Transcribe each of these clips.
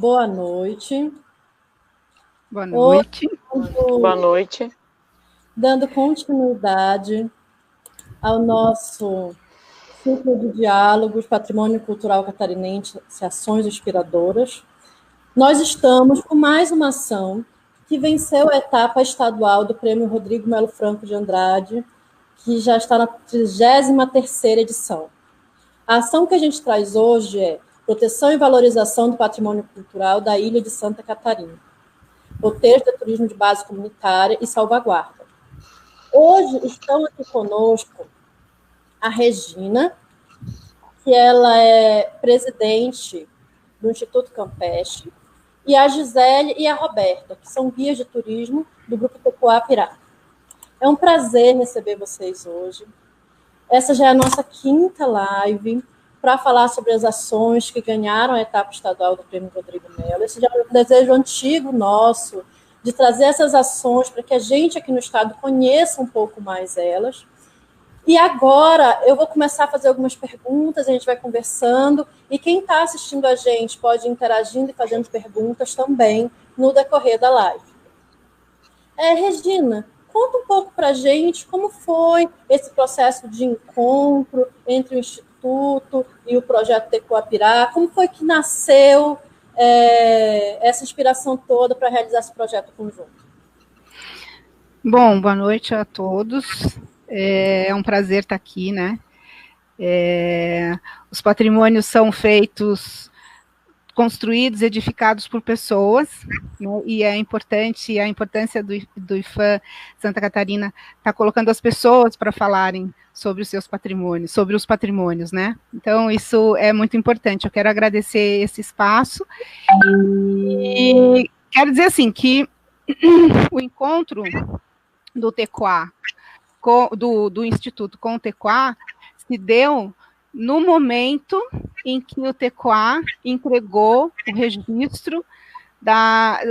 Boa noite. Boa noite. Boa noite. Dando continuidade ao nosso ciclo de diálogos Patrimônio Cultural Catarinense, Ações Inspiradoras, nós estamos com mais uma ação que venceu a etapa estadual do Prêmio Rodrigo Melo Franco de Andrade, que já está na 33ª edição. A ação que a gente traz hoje é Proteção e Valorização do Patrimônio Cultural da Ilha de Santa Catarina, roteiros de turismo de base comunitária e salvaguarda. Hoje estão aqui conosco a Regina, que ela é presidente do Instituto Campestre, e a Gisele e a Roberta, que são guias de turismo do Grupo Tecoá Pirá. É um prazer receber vocês hoje. Essa já é a nossa 5ª live para falar sobre as ações que ganharam a etapa estadual do Prêmio Rodrigo Melo. Esse já é um desejo antigo nosso de trazer essas ações para que a gente aqui no estado conheça um pouco mais elas. E agora eu vou começar a fazer algumas perguntas, a gente vai conversando, e quem está assistindo a gente pode ir interagindo e fazendo perguntas também no decorrer da live. Regina, conta um pouco para a gente como foi esse processo de encontro entre o Instituto e o Projeto Tecoá Pirá, como foi que nasceu essa inspiração toda para realizar esse projeto conjunto? Bom, boa noite a todos. É um prazer estar aqui, né? Os patrimônios são feitos, construídos, edificados por pessoas, né? E é importante, a importância do IFAM Santa Catarina está colocando as pessoas para falarem sobre os seus patrimônios, sobre os patrimônios, né? Então, isso é muito importante. Eu quero agradecer esse espaço e quero dizer assim que o encontro do Tecoá, do Instituto com o Tecoá, se deu no momento em que o Tecoá entregou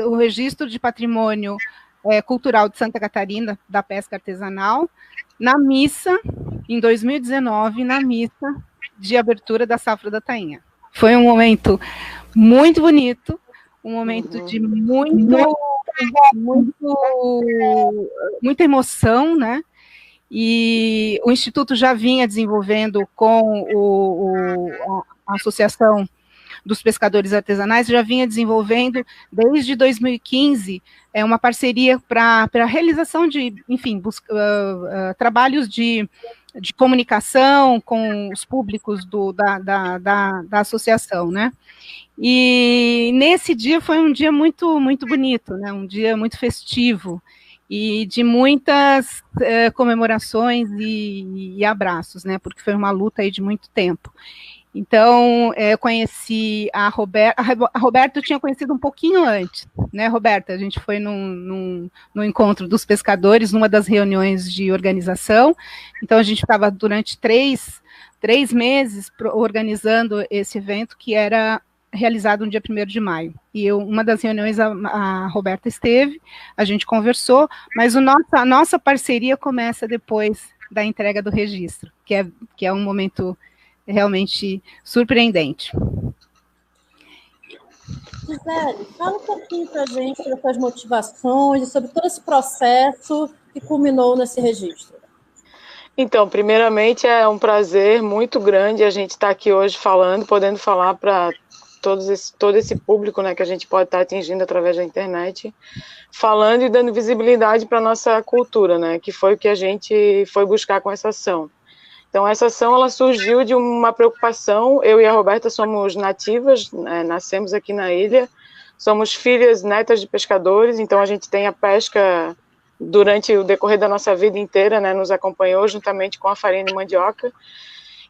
o registro de patrimônio cultural de Santa Catarina, da pesca artesanal, na missa, em 2019, na missa de abertura da Safra da Tainha. Foi um momento muito bonito, um momento de muita emoção, né? E o Instituto já vinha desenvolvendo com a Associação dos Pescadores Artesanais, já vinha desenvolvendo desde 2015 uma parceria para a realização de, enfim, trabalhos de comunicação com os públicos da associação, né? E nesse dia foi um dia muito, muito bonito, né? Um dia muito festivo e de muitas comemorações e abraços, né? Porque foi uma luta aí de muito tempo. Então, eu conheci a Roberta. A Roberta eu tinha conhecido um pouquinho antes, né, Roberta? A gente foi no encontro dos pescadores, numa das reuniões de organização. Então, a gente ficava durante três meses organizando esse evento, que era realizado no dia 1º de maio. E uma das reuniões a Roberta esteve, a gente conversou, mas a nossa parceria começa depois da entrega do registro, que é um momento realmente surpreendente. Gisele, fala um pouquinho para a gente sobre as suas motivações e sobre todo esse processo que culminou nesse registro. Então, primeiramente, é um prazer muito grande a gente estar aqui hoje podendo falar para todo esse público, né, que a gente pode estar atingindo através da internet, falando e dando visibilidade para a nossa cultura, né, que foi o que a gente foi buscar com essa ação. Então, essa ação ela surgiu de uma preocupação. Eu e a Roberta somos nativas, né, nascemos aqui na ilha, somos filhas, netas de pescadores, então a gente tem a pesca durante o decorrer da nossa vida inteira, né, nos acompanhou juntamente com a farinha de mandioca.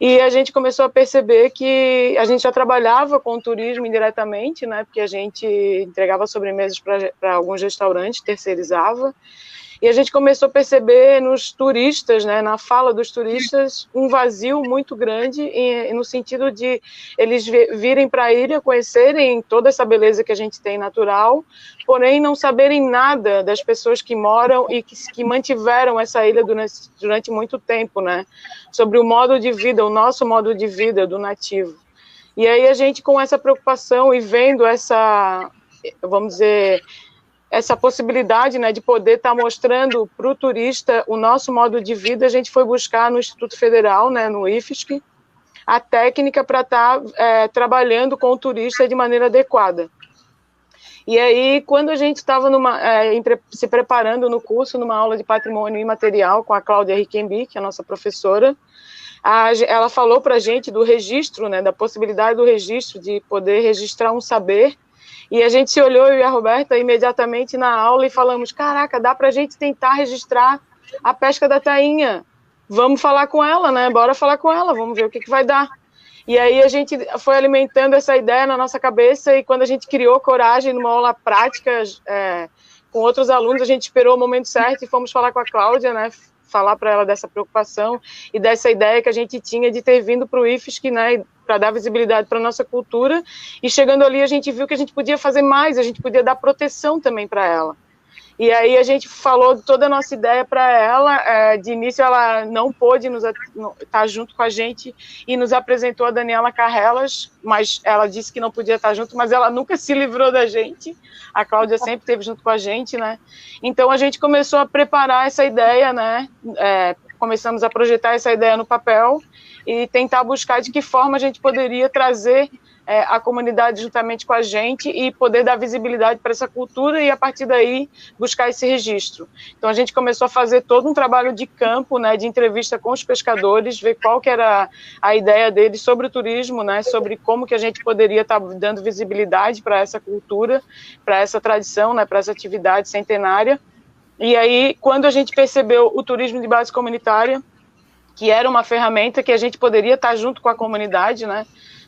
E a gente começou a perceber que a gente já trabalhava com o turismo indiretamente, né, porque a gente entregava sobremesas para alguns restaurantes, terceirizava. E a gente começou a perceber nos turistas, né, na fala dos turistas, um vazio muito grande no sentido de eles virem para a ilha, conhecerem toda essa beleza que a gente tem natural, porém não saberem nada das pessoas que moram e que mantiveram essa ilha durante muito tempo, né, sobre o modo de vida, o nosso modo de vida do nativo. E aí a gente, com essa preocupação e vendo essa, vamos dizer, essa possibilidade, né, de poder estar mostrando para o turista o nosso modo de vida, a gente foi buscar no Instituto Federal, né, no IFSC, a técnica para estar trabalhando com o turista de maneira adequada. E aí, quando a gente estava se preparando no curso, numa aula de patrimônio imaterial com a Cláudia Riquembi, que é a nossa professora, ela falou para a gente do registro, né, da possibilidade do registro, de poder registrar um saber, e a gente se olhou, eu e a Roberta, imediatamente na aula e falamos, caraca, dá para a gente tentar registrar a pesca da tainha, vamos falar com ela, né, bora falar com ela, vamos ver o que vai dar. E aí a gente foi alimentando essa ideia na nossa cabeça, e quando a gente criou coragem numa aula prática com outros alunos, a gente esperou o momento certo e fomos falar com a Cláudia, né, falar para ela dessa preocupação e dessa ideia que a gente tinha de ter vindo para o IFSC, né, para dar visibilidade para a nossa cultura, e chegando ali a gente viu que a gente podia fazer mais, a gente podia dar proteção também para ela. E aí a gente falou toda a nossa ideia para ela, de início ela não pôde estar junto com a gente e nos apresentou a Daniela Carrelas, mas ela disse que não podia estar junto, mas ela nunca se livrou da gente, a Cláudia sempre esteve junto com a gente, né? Então a gente começou a preparar essa ideia, né? Começamos a projetar essa ideia no papel e tentar buscar de que forma a gente poderia trazer a comunidade juntamente com a gente e poder dar visibilidade para essa cultura e, a partir daí, buscar esse registro. Então, a gente começou a fazer todo um trabalho de campo, né, de entrevista com os pescadores, ver qual que era a ideia deles sobre o turismo, né, sobre como que a gente poderia estar dando visibilidade para essa cultura, para essa tradição, né, para essa atividade centenária. E aí, quando a gente percebeu o turismo de base comunitária, que era uma ferramenta que a gente poderia estar junto com a comunidade, né,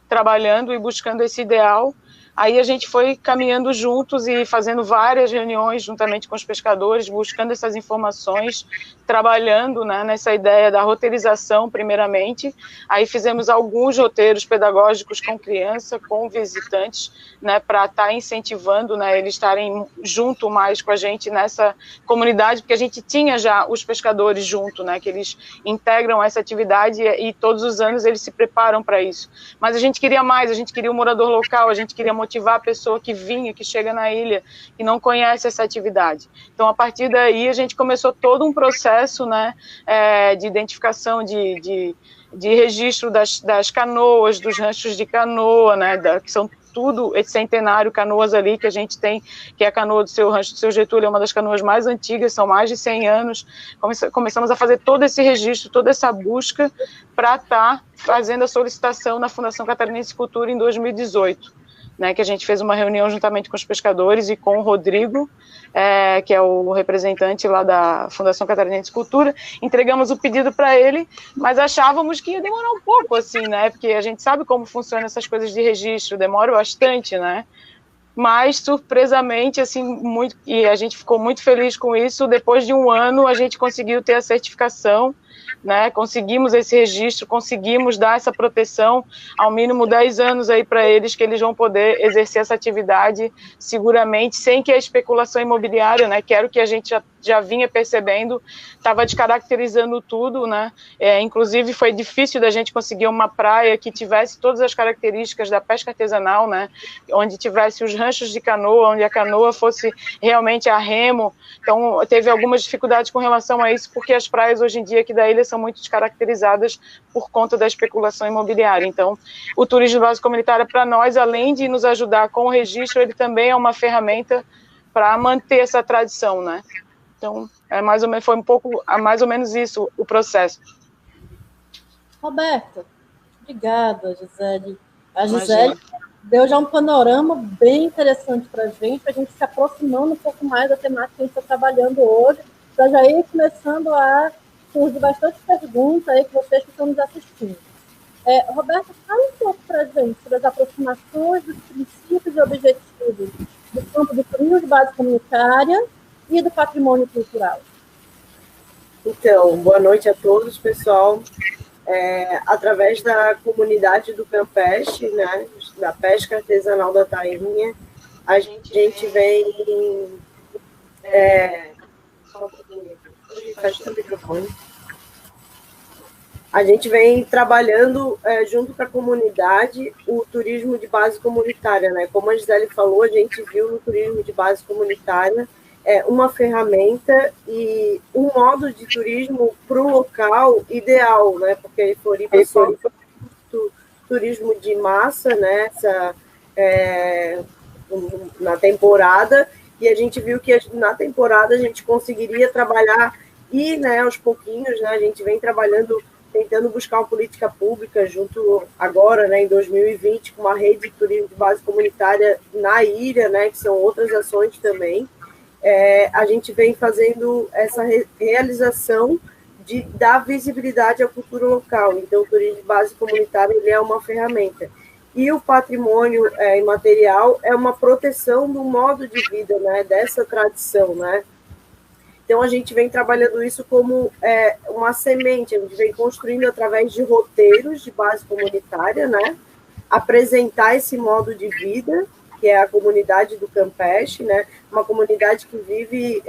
trabalhando e buscando esse ideal, aí a gente foi caminhando juntos e fazendo várias reuniões juntamente com os pescadores, buscando essas informações, trabalhando, né, nessa ideia da roteirização, primeiramente. Aí fizemos alguns roteiros pedagógicos com criança, com visitantes, né, para estar incentivando, né, eles estarem junto mais com a gente nessa comunidade, porque a gente tinha já os pescadores junto, né, que eles integram essa atividade e todos os anos eles se preparam para isso. Mas a gente queria mais, a gente queria o morador local, a gente queria motivar a pessoa que vinha, que chega na ilha, que não conhece essa atividade. Então, a partir daí, a gente começou todo um processo, né, de identificação, de registro das canoas, dos ranchos de canoa, né, que são tudo esse centenário canoas ali que a gente tem, que é a canoa do seu rancho do seu Getúlio, é uma das canoas mais antigas, são mais de 100 anos. Começamos a fazer todo esse registro, toda essa busca para estar fazendo a solicitação na Fundação Catarinense de Cultura em 2018. Né, que a gente fez uma reunião juntamente com os pescadores e com o Rodrigo, que é o representante lá da Fundação Catarinense de Cultura, entregamos o pedido para ele, mas achávamos que ia demorar um pouco, assim, né, porque a gente sabe como funcionam essas coisas de registro, demora bastante, né, mas surpresamente, assim, e a gente ficou muito feliz com isso, depois de um ano a gente conseguiu ter a certificação, né, conseguimos esse registro, conseguimos dar essa proteção, ao mínimo 10 anos aí para eles, que eles vão poder exercer essa atividade seguramente, sem que a especulação imobiliária, né, que era o que a gente já vinha percebendo, estava descaracterizando tudo, né, inclusive foi difícil da gente conseguir uma praia que tivesse todas as características da pesca artesanal, né, onde tivesse os ranchos de canoa, onde a canoa fosse realmente a remo. Então teve algumas dificuldades com relação a isso, porque as praias hoje em dia aqui da ilha são muito descaracterizadas por conta da especulação imobiliária. Então o turismo de base comunitária, para nós, além de nos ajudar com o registro, ele também é uma ferramenta para manter essa tradição, né? Então, foi mais ou menos isso o processo. Roberta, obrigada, Gisele. A Gisele deu já um panorama bem interessante para a gente se aproximando um pouco mais da temática que a gente está trabalhando hoje, para já ir começando a surgir bastante perguntas aí que vocês que estão nos assistindo. Roberta, fala um pouco para a gente sobre as aproximações dos princípios e objetivos do campo do turismo de base comunitária e do patrimônio cultural. Então, boa noite a todos, pessoal. Através da comunidade do Campeste, né, da pesca artesanal da tainha, a gente vem... Fecha o microfone. A gente vem trabalhando junto com a comunidade o turismo de base comunitária, né? Como a Gisele falou, a gente viu no turismo de base comunitária uma ferramenta e um modo de turismo para o local ideal, né? Porque Floripa é só turismo de massa, né? Na temporada, e a gente viu que na temporada a gente conseguiria trabalhar e, né, aos pouquinhos, né, a gente vem trabalhando, tentando buscar uma política pública junto agora, né, em 2020, com uma rede de turismo de base comunitária na ilha, né, que são outras ações também. A gente vem fazendo essa realização de dar visibilidade à cultura local. Então, o turismo de base comunitária ele é uma ferramenta. E o patrimônio imaterial é uma proteção do modo de vida, né, dessa tradição, né? Então, a gente vem trabalhando isso como uma semente, a gente vem construindo através de roteiros de base comunitária, né, apresentar esse modo de vida, que é a comunidade do Campeche, né, uma comunidade que vive,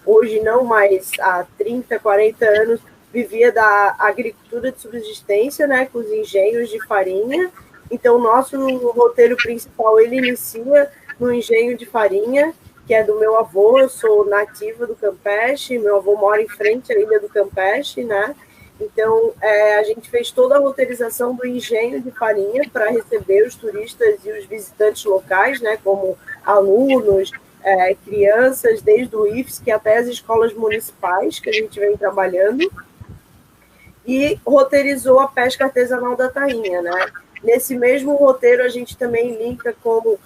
hoje não mais há 30, 40 anos, vivia da agricultura de subsistência, né, com os engenhos de farinha. Então, o nosso roteiro principal, ele inicia no engenho de farinha, que é do meu avô. Eu sou nativa do Campeche, meu avô mora em frente à ilha do Campeche, né? Então, a gente fez toda a roteirização do engenho de farinha para receber os turistas e os visitantes locais, né? Como alunos, crianças, desde o IFSC até as escolas municipais, que a gente vem trabalhando. E roteirizou a pesca artesanal da tainha, né? Nesse mesmo roteiro, a gente também linka com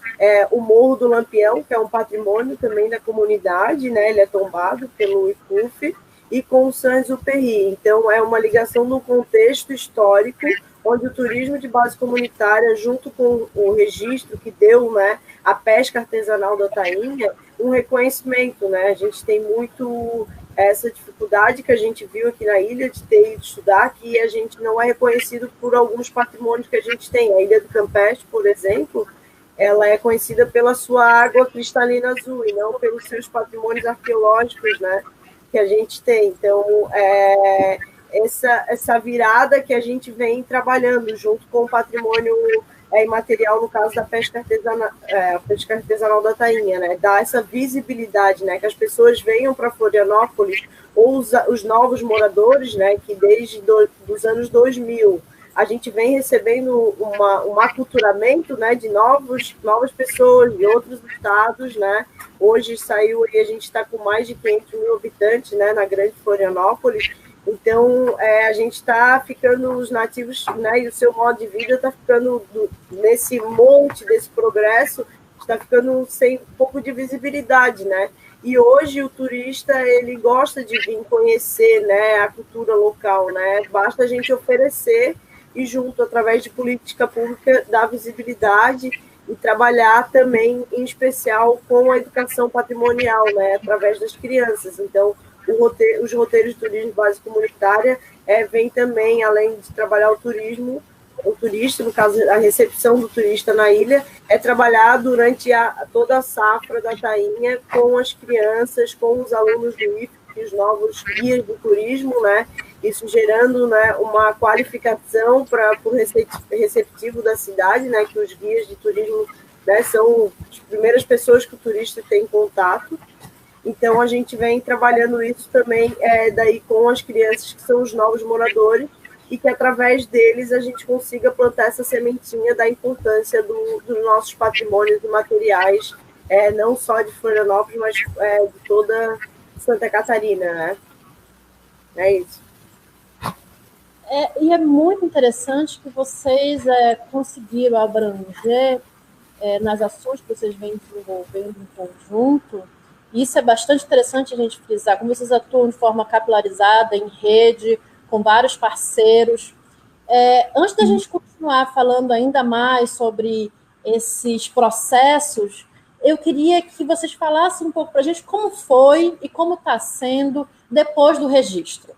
o Morro do Lampião, que é um patrimônio também da comunidade, né? Ele é tombado pelo ICUF, e com o Saint-Exupéry. Então, é uma ligação no contexto histórico, onde o turismo de base comunitária, junto com o registro que deu, né, a pesca artesanal da tainha, um reconhecimento, né? A gente tem muito essa dificuldade que a gente viu aqui na ilha de ter ido estudar, que a gente não é reconhecido por alguns patrimônios que a gente tem. A Ilha do Campeche, por exemplo, ela é conhecida pela sua água cristalina azul e não pelos seus patrimônios arqueológicos, né, que a gente tem. Então, essa virada que a gente vem trabalhando junto com o patrimônio imaterial, no caso da pesca artesanal da tainha, né? Dar essa visibilidade, né? Que as pessoas venham para Florianópolis, ou os novos moradores, né? Que desde os anos 2000 a gente vem recebendo um aculturamento, né? De novas pessoas de outros estados, né? Hoje saiu e a gente está com mais de 500 mil habitantes, né? Na grande Florianópolis. Então, a gente está ficando, os nativos, né, e o seu modo de vida está ficando, nesse monte desse progresso, está ficando sem um pouco de visibilidade, né? E hoje o turista, ele gosta de vir conhecer, né, a cultura local, né? Basta a gente oferecer e junto, através de política pública, dar visibilidade e trabalhar também, em especial, com a educação patrimonial, né, através das crianças. Então, os roteiros de turismo de base comunitária vem também, além de trabalhar o turista, no caso, a recepção do turista na ilha, trabalhar durante toda a safra da tainha com as crianças, com os alunos do IFSC, os novos guias do turismo, né? Isso gerando, né, uma qualificação para o receptivo da cidade, né? Que os guias de turismo, né, são as primeiras pessoas que o turista tem contato. Então, a gente vem trabalhando isso também daí com as crianças que são os novos moradores e que, através deles, a gente consiga plantar essa sementinha da importância dos nossos patrimônios imateriais, não só de Florianópolis, mas de toda Santa Catarina, né? É isso. E é muito interessante que vocês conseguiram abranger nas ações que vocês vêm desenvolvendo em conjunto. Isso é bastante interessante a gente frisar, como vocês atuam de forma capilarizada, em rede, com vários parceiros. Antes da gente continuar falando ainda mais sobre esses processos, eu queria que vocês falassem um pouco para a gente como foi e como está sendo depois do registro.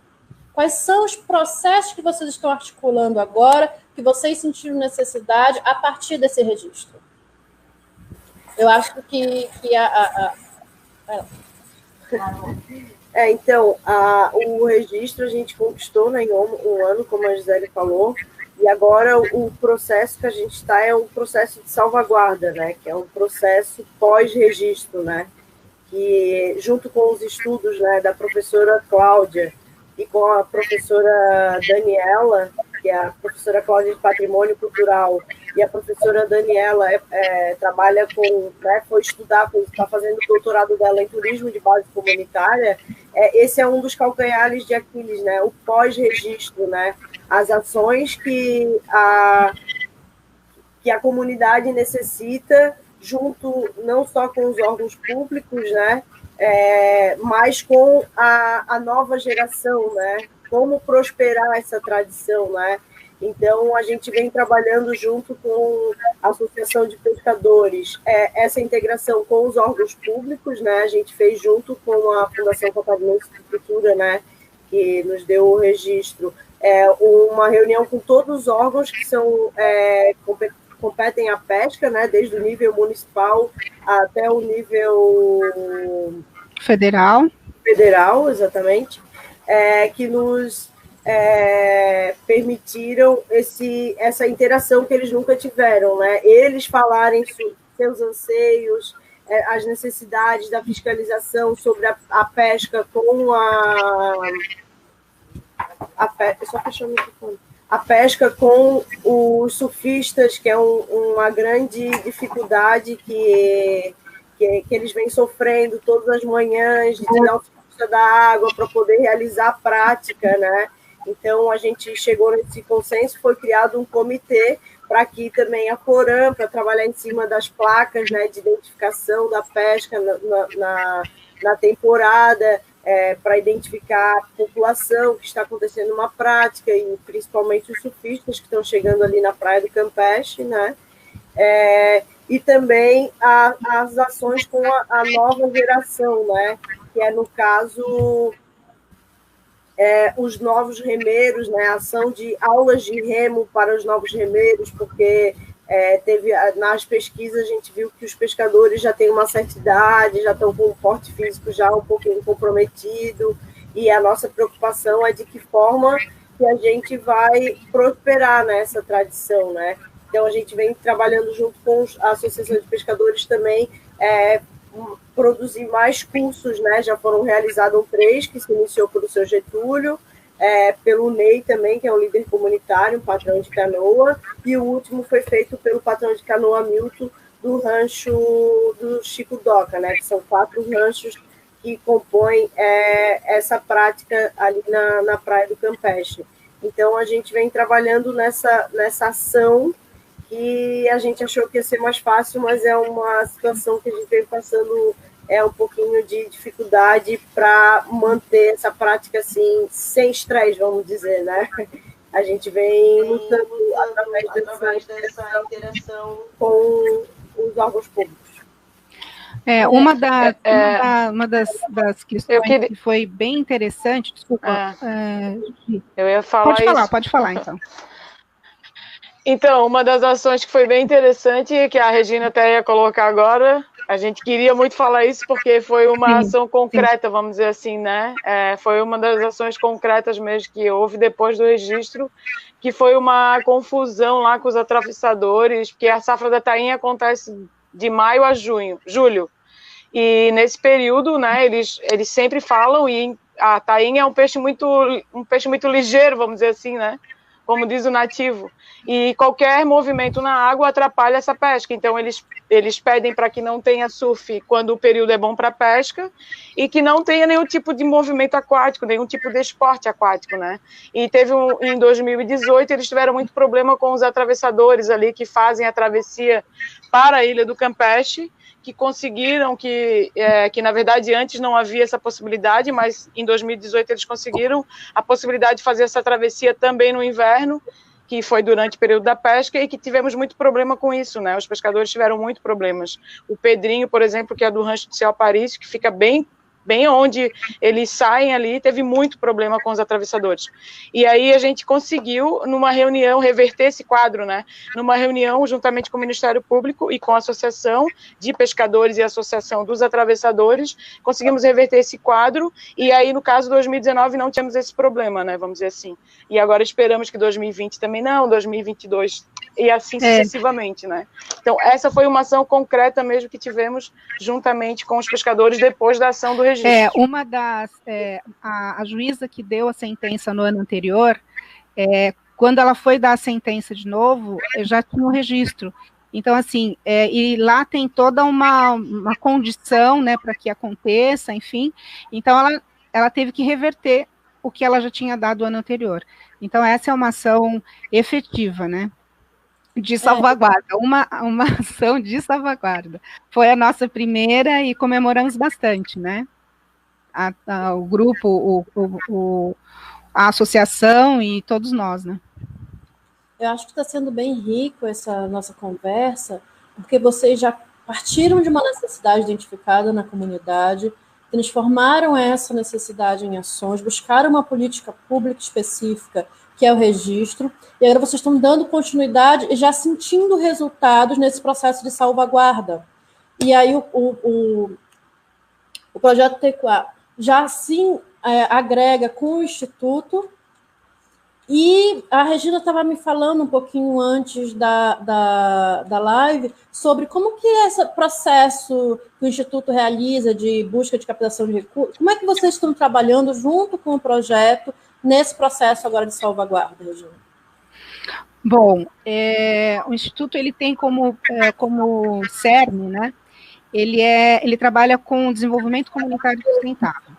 Quais são os processos que vocês estão articulando agora, que vocês sentiram necessidade a partir desse registro? Eu acho que Então, o registro a gente conquistou, né, em um ano, como a Gisele falou, e agora o processo que a gente está é um processo de salvaguarda, né, que é um processo pós-registro, né, que junto com os estudos, né, da professora Cláudia e com a professora Daniela, que é a professora Cláudia de Patrimônio Cultural, e a professora Daniela trabalha com, né, foi estudar, está fazendo o doutorado dela em turismo de base comunitária. Esse é um dos calcanhares de Aquiles, né, o pós-registro, né, as ações que a comunidade necessita, junto não só com os órgãos públicos, né, mas com a nova geração, né, como prosperar essa tradição, né. Então, a gente vem trabalhando junto com a Associação de Pescadores, essa integração com os órgãos públicos, né, a gente fez junto com a Fundação Catarinense de Cultura, né, que nos deu o registro, uma reunião com todos os órgãos que são competem à pesca, né, desde o nível municipal até o nível federal, exatamente, que nos permitiram essa interação que eles nunca tiveram, né? Eles falarem sobre seus anseios, as necessidades da fiscalização sobre a pesca com a pesca com os surfistas, que é uma grande dificuldade que eles vêm sofrendo todas as manhãs, de tirar o surfista da água para poder realizar a prática, né? Então, a gente chegou nesse consenso, foi criado um comitê para aqui também a Coram, para trabalhar em cima das placas, né, de identificação da pesca na temporada, para identificar a população que está acontecendo uma prática, e principalmente os surfistas que estão chegando ali na Praia do Campeche, né? E também as ações com a nova geração, né? Que é, no caso, os novos remeiros, né? A ação de aulas de remo para os novos remeiros, porque nas pesquisas a gente viu que os pescadores já têm uma certa idade, já estão com um porte físico já um pouquinho comprometido, e a nossa preocupação é de que forma que a gente vai prosperar nessa tradição, né? Então, a gente vem trabalhando junto com a Associação de Pescadores também, produzir mais cursos, né? Já foram realizados 3, que se iniciou pelo seu Getúlio, pelo Ney também, que é um líder comunitário, um patrão de canoa, e o último foi feito pelo patrão de canoa Milton, do rancho do Chico Doca, né? Que são 4 ranchos que compõem essa prática ali na Praia do Campeche. Então, a gente vem trabalhando nessa ação, que a gente achou que ia ser mais fácil, mas é uma situação que a gente vem passando um pouquinho de dificuldade para manter essa prática assim, sem estresse, vamos dizer, né? A gente vem lutando através dessa interação com os órgãos públicos. Uma das questões que foi bem interessante, desculpa. Eu ia falar pode falar, então. Então, uma das ações que foi bem interessante, que a Regina até ia colocar agora, a gente queria muito falar isso porque foi uma ação concreta, vamos dizer assim, né? Foi uma das ações concretas mesmo que houve depois do registro, que foi uma confusão lá com os atravessadores, porque a safra da tainha acontece de maio a julho. E nesse período, né, eles sempre falam, e a tainha é um peixe muito ligeiro, vamos dizer assim, né? Como diz o nativo, e qualquer movimento na água atrapalha essa pesca. Então, eles pedem para que não tenha surf quando o período é bom para pesca, e que não tenha nenhum tipo de movimento aquático, nenhum tipo de esporte aquático, né? E em 2018, eles tiveram muito problema com os atravessadores ali, que fazem a travessia para a Ilha do Campeche, que conseguiram, que na verdade antes não havia essa possibilidade, mas em 2018 eles conseguiram a possibilidade de fazer essa travessia também no inverno, que foi durante o período da pesca, e que tivemos muito problema com isso, né? Os pescadores tiveram muito problemas. O Pedrinho, por exemplo, que é do rancho do Céu Paris, que fica bem bem onde eles saem ali, teve muito problema com os atravessadores. E aí a gente conseguiu, numa reunião, reverter esse quadro, né? Numa reunião, juntamente com o Ministério Público e com a Associação de Pescadores e a Associação dos Atravessadores, conseguimos reverter esse quadro, e aí, no caso de 2019, não tínhamos esse problema, né? Vamos dizer assim. E agora esperamos que 2020 também não, 2022, e assim sucessivamente, né? Então, essa foi uma ação concreta mesmo que tivemos juntamente com os pescadores depois da ação do registro. Uma das... a juíza que deu a sentença no ano anterior, quando ela foi dar a sentença de novo, já tinha o registro. Então, assim, e lá tem toda uma condição, né, para que aconteça, enfim. Então, ela teve que reverter o que ela já tinha dado no ano anterior. Então, essa é uma ação efetiva, né? De salvaguarda, uma ação de salvaguarda. Foi a nossa primeira e comemoramos bastante, né? O grupo, a associação e todos nós, né? Eu acho que está sendo bem rico essa nossa conversa, porque vocês já partiram de uma necessidade identificada na comunidade, transformaram essa necessidade em ações, buscaram uma política pública específica, que é o registro, e agora vocês estão dando continuidade e já sentindo resultados nesse processo de salvaguarda. E aí o projeto TEQUA já assim agrega com o Instituto, e a Regina estava me falando um pouquinho antes da live sobre como que é esse processo que o Instituto realiza de busca de captação de recursos, como é que vocês estão trabalhando junto com o projeto nesse processo agora de salvaguarda, Regina? Bom, o Instituto ele tem como cerne, né? Ele trabalha com desenvolvimento comunitário sustentável,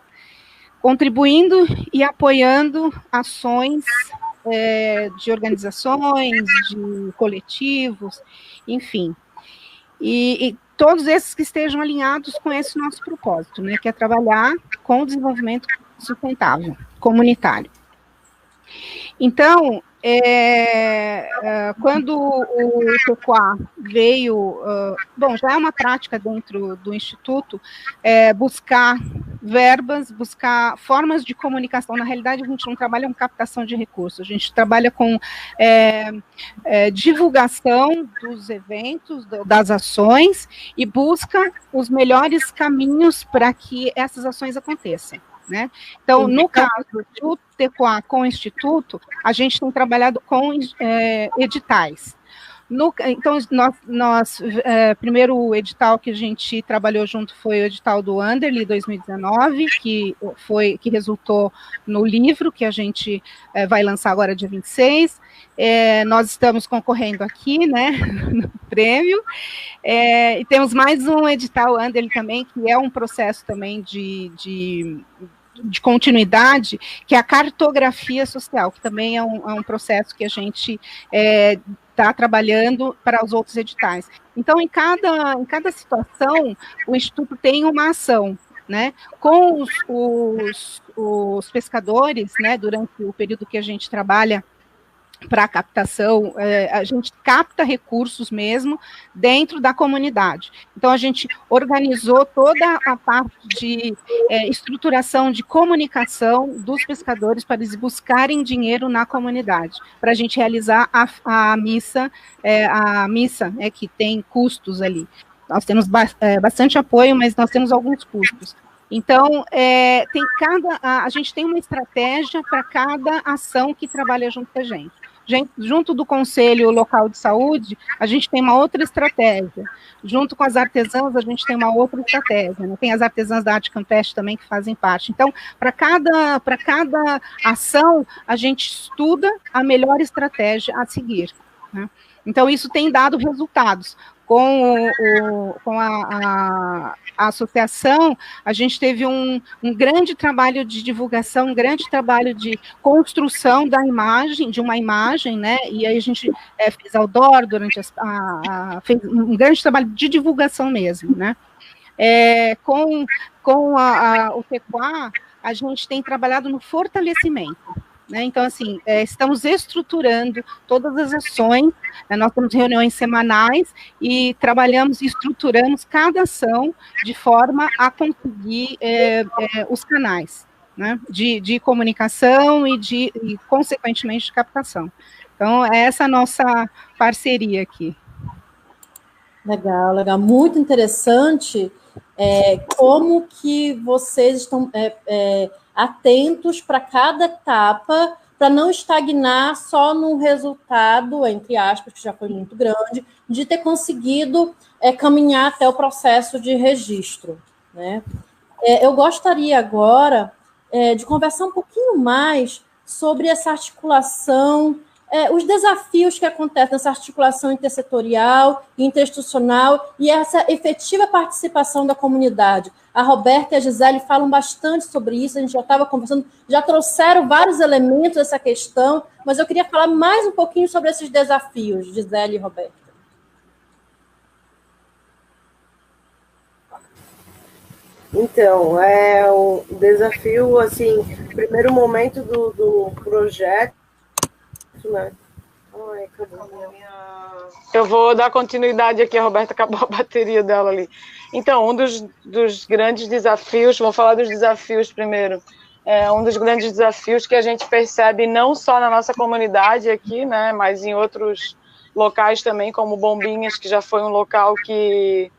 contribuindo e apoiando ações de organizações, de coletivos, enfim. E todos esses que estejam alinhados com esse nosso propósito, né, que é trabalhar com o desenvolvimento sustentável, comunitário. Então, quando o TEQUA veio, bom, já é uma prática dentro do Instituto, buscar verbas, buscar formas de comunicação. Na realidade, a gente não trabalha com captação de recursos, a gente trabalha com divulgação dos eventos, das ações, e busca os melhores caminhos para que essas ações aconteçam, né? Então, no caso do TEQUA com o Instituto, a gente tem trabalhado com editais. Então, primeiro edital que a gente trabalhou junto foi o edital do Anderli 2019, que resultou no livro que a gente vai lançar agora dia 26. Nós estamos concorrendo aqui, né, no prêmio, e temos mais um edital Anderli também, que é um processo também de continuidade, que é a cartografia social, que também é um processo que a gente está trabalhando para os outros editais. Então, em cada situação, o Instituto tem uma ação, né, com os pescadores, né, durante o período que a gente trabalha para a captação, a gente capta recursos mesmo dentro da comunidade. Então, a gente organizou toda a parte de estruturação de comunicação dos pescadores para eles buscarem dinheiro na comunidade, para a gente realizar a missa, que tem custos ali. Nós temos bastante apoio, mas nós temos alguns custos. Então, a gente tem uma estratégia para cada ação que trabalha junto com a gente. Junto do Conselho Local de Saúde, a gente tem uma outra estratégia. Junto com as artesãs, a gente tem uma outra estratégia, né? Tem as artesãs da arte campestre também que fazem parte. Então, para cada ação, a gente estuda a melhor estratégia a seguir, né? Então, isso tem dado resultados. Com a associação, a gente teve um grande trabalho de divulgação, um grande trabalho de construção de uma imagem, né? E aí a gente fez outdoor fez um grande trabalho de divulgação mesmo, né? Com o TEQUA, a gente tem trabalhado no fortalecimento. né? Então, assim, estamos estruturando todas as ações, né? Nós temos reuniões semanais e trabalhamos e estruturamos cada ação de forma a conseguir os canais, né? de comunicação e, consequentemente, de captação. Então, é essa a nossa parceria aqui. Legal, legal. Muito interessante como que vocês estão atentos para cada etapa, para não estagnar só no resultado, entre aspas, que já foi muito grande, de ter conseguido caminhar até o processo de registro, né? Eu gostaria agora de conversar um pouquinho mais sobre essa articulação, os desafios que acontecem nessa articulação intersetorial, interinstitucional e essa efetiva participação da comunidade. A Roberta e a Gisele falam bastante sobre isso, a gente já estava conversando, já trouxeram vários elementos dessa questão, mas eu queria falar mais um pouquinho sobre esses desafios, Gisele e Roberta. Então, o desafio, assim, primeiro momento do projeto, né? Ai, eu vou dar continuidade aqui, a Roberta acabou a bateria dela ali. Então, um dos grandes desafios, vamos falar dos desafios primeiro, um dos grandes desafios que a gente percebe não só na nossa comunidade aqui, né, mas em outros locais também, como Bombinhas, que já foi um local que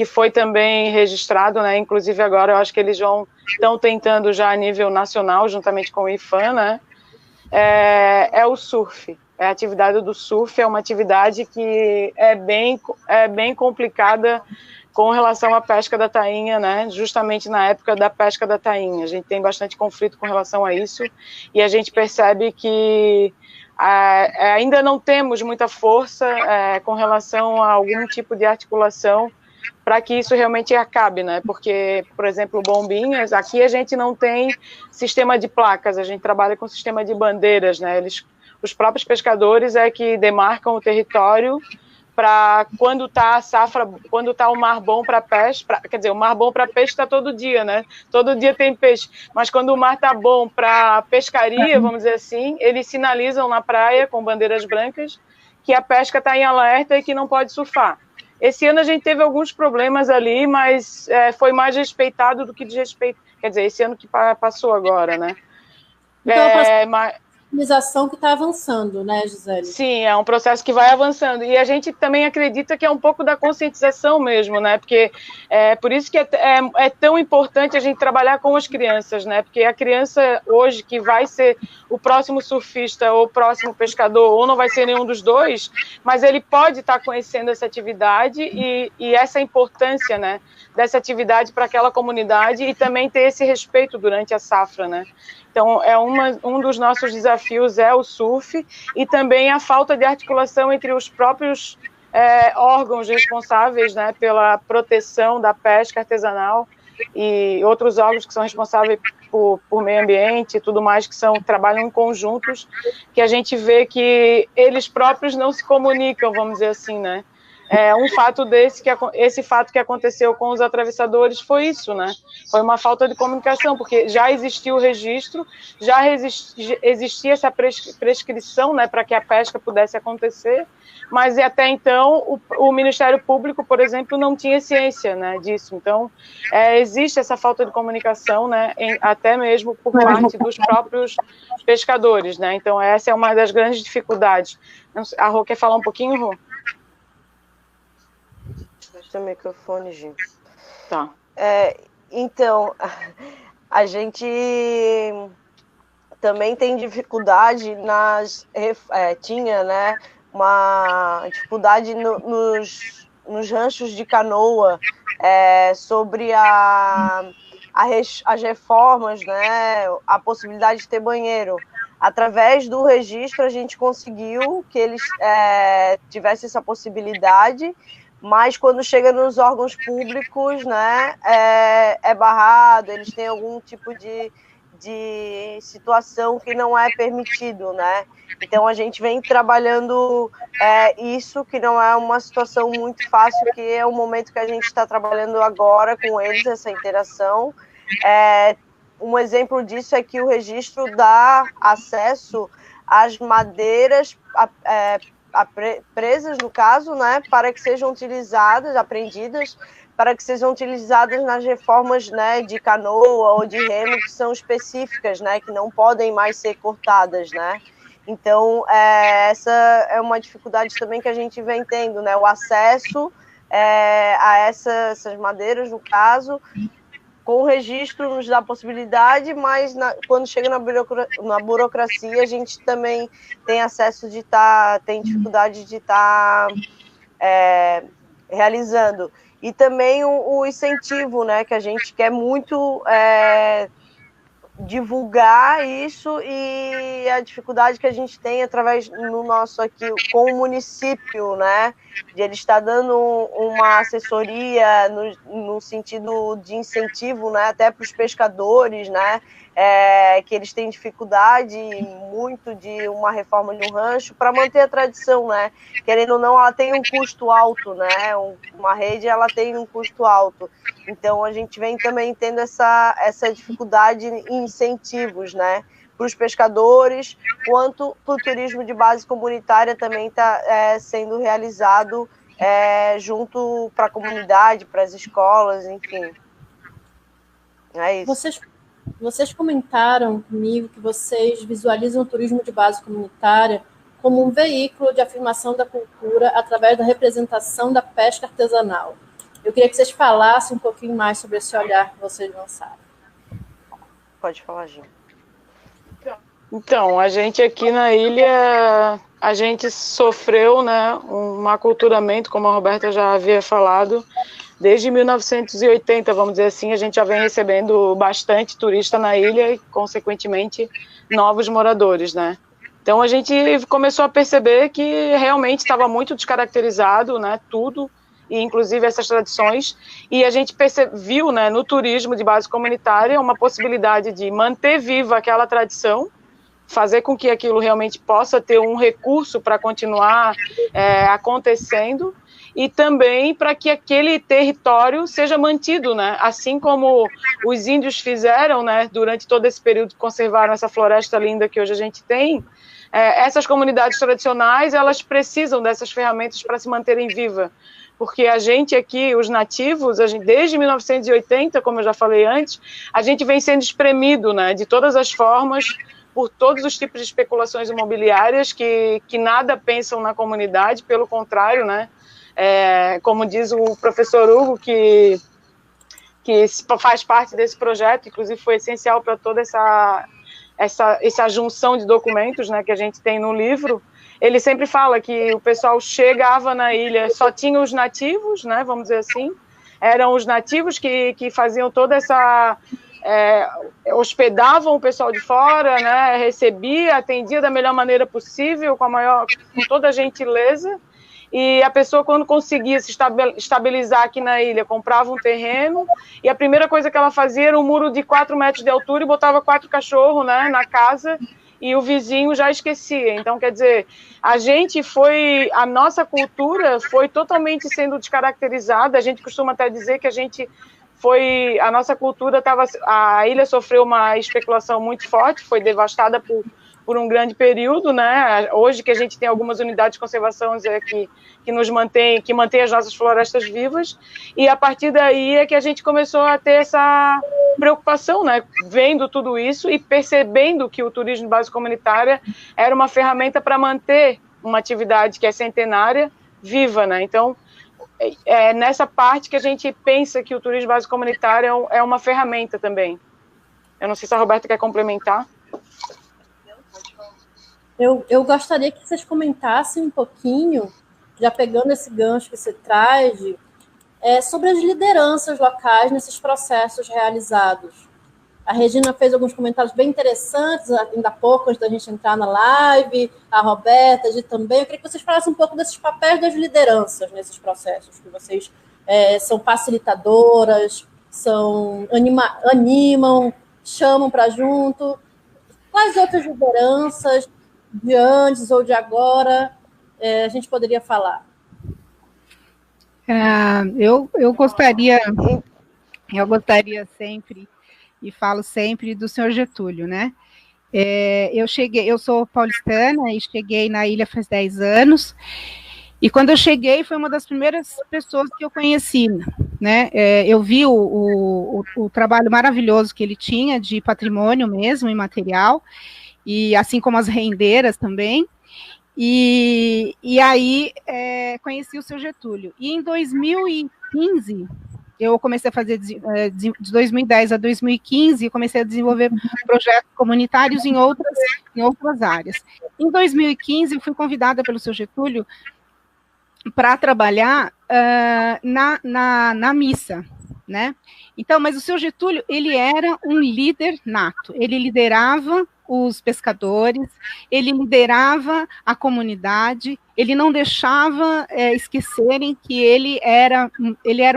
foi também registrado, né, inclusive agora eu acho que eles estão tentando já a nível nacional, juntamente com o IFAM, né, é o surf. A atividade do surf é uma atividade que é bem complicada com relação à pesca da tainha, né? Justamente na época da pesca da tainha. A gente tem bastante conflito com relação a isso e a gente percebe que ainda não temos muita força com relação a algum tipo de articulação para que isso realmente acabe, né? Porque, por exemplo, Bombinhas, aqui a gente não tem sistema de placas, a gente trabalha com sistema de bandeiras, né? Os próprios pescadores que demarcam o território para quando está a safra, quando está o mar bom para peixe, quer dizer, o mar bom para peixe está todo dia, né? Todo dia tem peixe, mas quando o mar está bom para pescaria, vamos dizer assim, eles sinalizam na praia com bandeiras brancas que a pesca está em alerta e que não pode surfar. Esse ano a gente teve alguns problemas ali, mas foi mais respeitado do que desrespeito. Quer dizer, esse ano que passou agora, né? Então, organização que está avançando, né, Gisele? Sim, é um processo que vai avançando. E a gente também acredita que é um pouco da conscientização mesmo, né? Porque por isso que é tão importante a gente trabalhar com as crianças, né? Porque a criança hoje que vai ser o próximo surfista ou o próximo pescador, ou não vai ser nenhum dos dois, mas ele pode estar conhecendo essa atividade e essa importância, né, dessa atividade para aquela comunidade e também ter esse respeito durante a safra, né? Então, um dos nossos desafios é o surf e também a falta de articulação entre os próprios órgãos responsáveis, né, pela proteção da pesca artesanal e outros órgãos que são responsáveis por meio ambiente e tudo mais, que trabalham em conjuntos, que a gente vê que eles próprios não se comunicam, vamos dizer assim, né? Um fato esse fato que aconteceu com os atravessadores foi isso, né? Foi uma falta de comunicação, porque já existia o registro, já existia essa prescrição, né, para que a pesca pudesse acontecer, mas até então o Ministério Público, por exemplo, não tinha ciência, né, disso. Então, existe essa falta de comunicação, né, até mesmo por parte dos próprios pescadores, né? Então, essa é uma das grandes dificuldades. A Rô quer falar um pouquinho, Rô? O microfone, Gil. Tá. Então, a gente também tem dificuldade tinha, né, uma dificuldade nos ranchos de canoa sobre as reformas, né, a possibilidade de ter banheiro. Através do registro, a gente conseguiu que eles tivessem essa possibilidade, mas quando chega nos órgãos públicos, né, é barrado, eles têm algum tipo de situação que não é permitido, né? Então, a gente vem trabalhando isso, que não é uma situação muito fácil, que é o momento que a gente está trabalhando agora com eles, essa interação, um exemplo disso é que o registro dá acesso às madeiras presas, no caso, né, para que sejam utilizadas, apreendidas, para que sejam utilizadas nas reformas, né, de canoa ou de remo, que são específicas, né, que não podem mais ser cortadas, né. Então, essa é uma dificuldade também que a gente vem tendo, né, o acesso a essas madeiras, no caso, com o registro nos dá possibilidade, mas quando chega na burocracia, a gente também tem acesso tem dificuldade de estar realizando. E também o incentivo, né, que a gente quer muito divulgar isso, e a dificuldade que a gente tem através no nosso aqui com o município, né, de ele estar dando uma assessoria no sentido de incentivo, né, até para os pescadores, né, que eles têm dificuldade muito de uma reforma de um rancho para manter a tradição, né, querendo ou não, ela tem um custo alto, né, uma rede ela tem um custo alto, então a gente vem também tendo essa dificuldade em incentivos, né, para os pescadores, quanto para o turismo de base comunitária também está sendo realizado junto para a comunidade, para as escolas, enfim. É isso. Vocês comentaram comigo que vocês visualizam o turismo de base comunitária como um veículo de afirmação da cultura através da representação da pesca artesanal. Eu queria que vocês falassem um pouquinho mais sobre esse olhar que vocês lançaram. Pode falar, Gil. Então, a gente aqui na ilha, a gente sofreu, né, um aculturamento, como a Roberta já havia falado, desde 1980, vamos dizer assim, a gente já vem recebendo bastante turista na ilha e, consequentemente, novos moradores, né. Então, a gente começou a perceber que realmente estava muito descaracterizado, né, tudo, e inclusive essas tradições, e a gente viu, né, no turismo de base comunitária uma possibilidade de manter viva aquela tradição, fazer com que aquilo realmente possa ter um recurso para continuar acontecendo, e também para que aquele território seja mantido, né? Assim como os índios fizeram, né, durante todo esse período que conservaram essa floresta linda que hoje a gente tem, essas comunidades tradicionais, elas precisam dessas ferramentas para se manterem vivas, porque a gente aqui, os nativos, desde 1980, como eu já falei antes, a gente vem sendo espremido, né, de todas as formas, por todos os tipos de especulações imobiliárias que nada pensam na comunidade, pelo contrário, né, como diz o professor Hugo, que faz parte desse projeto, inclusive foi essencial para toda essa junção de documentos, né, que a gente tem no livro. Ele sempre fala que o pessoal chegava na ilha, só tinha os nativos, né, vamos dizer assim, eram os nativos que faziam toda essa... hospedavam o pessoal de fora, né, recebia, atendia da melhor maneira possível, com toda a gentileza, e a pessoa, quando conseguia se estabilizar aqui na ilha, comprava um terreno, e a primeira coisa que ela fazia era um muro de 4 metros de altura e botava 4 cachorros, né, na casa, e o vizinho já esquecia. Então, quer dizer, a nossa cultura foi totalmente sendo descaracterizada. A gente costuma até dizer que a nossa cultura a ilha sofreu uma especulação muito forte, foi devastada por um grande período, né? Hoje que a gente tem algumas unidades de conservação que mantém as nossas florestas vivas, e a partir daí é que a gente começou a ter essa preocupação, né? Vendo tudo isso e percebendo que o turismo de base comunitária era uma ferramenta para manter uma atividade que é centenária viva, né? Então, é nessa parte que a gente pensa que o turismo de base comunitária é uma ferramenta também. Eu não sei se a Roberta quer complementar. Eu gostaria que vocês comentassem um pouquinho, já pegando esse gancho que você traz, sobre as lideranças locais nesses processos realizados. A Regina fez alguns comentários bem interessantes, ainda há pouco, antes da gente entrar na live, a Roberta, a Gi também. Eu queria que vocês falassem um pouco desses papéis das lideranças nesses processos, que vocês são facilitadoras, animam, chamam para junto. Quais outras lideranças de antes ou de agora a gente poderia falar? Eu gostaria sempre e falo sempre do senhor Getúlio, né? Eu sou paulistana e cheguei na ilha faz 10 anos, e quando eu cheguei foi uma das primeiras pessoas que eu conheci, né? Eu vi o trabalho maravilhoso que ele tinha de patrimônio mesmo, imaterial, e assim como as rendeiras também, e aí conheci o seu Getúlio. E em 2015, eu comecei a fazer, de 2010 a 2015, eu comecei a desenvolver projetos comunitários em outras áreas. Em 2015, eu fui convidada pelo seu Getúlio para trabalhar na missa, né? Então, mas o seu Getúlio, ele era um líder nato, ele liderava os pescadores, ele liderava a comunidade, ele não deixava esquecerem que ele era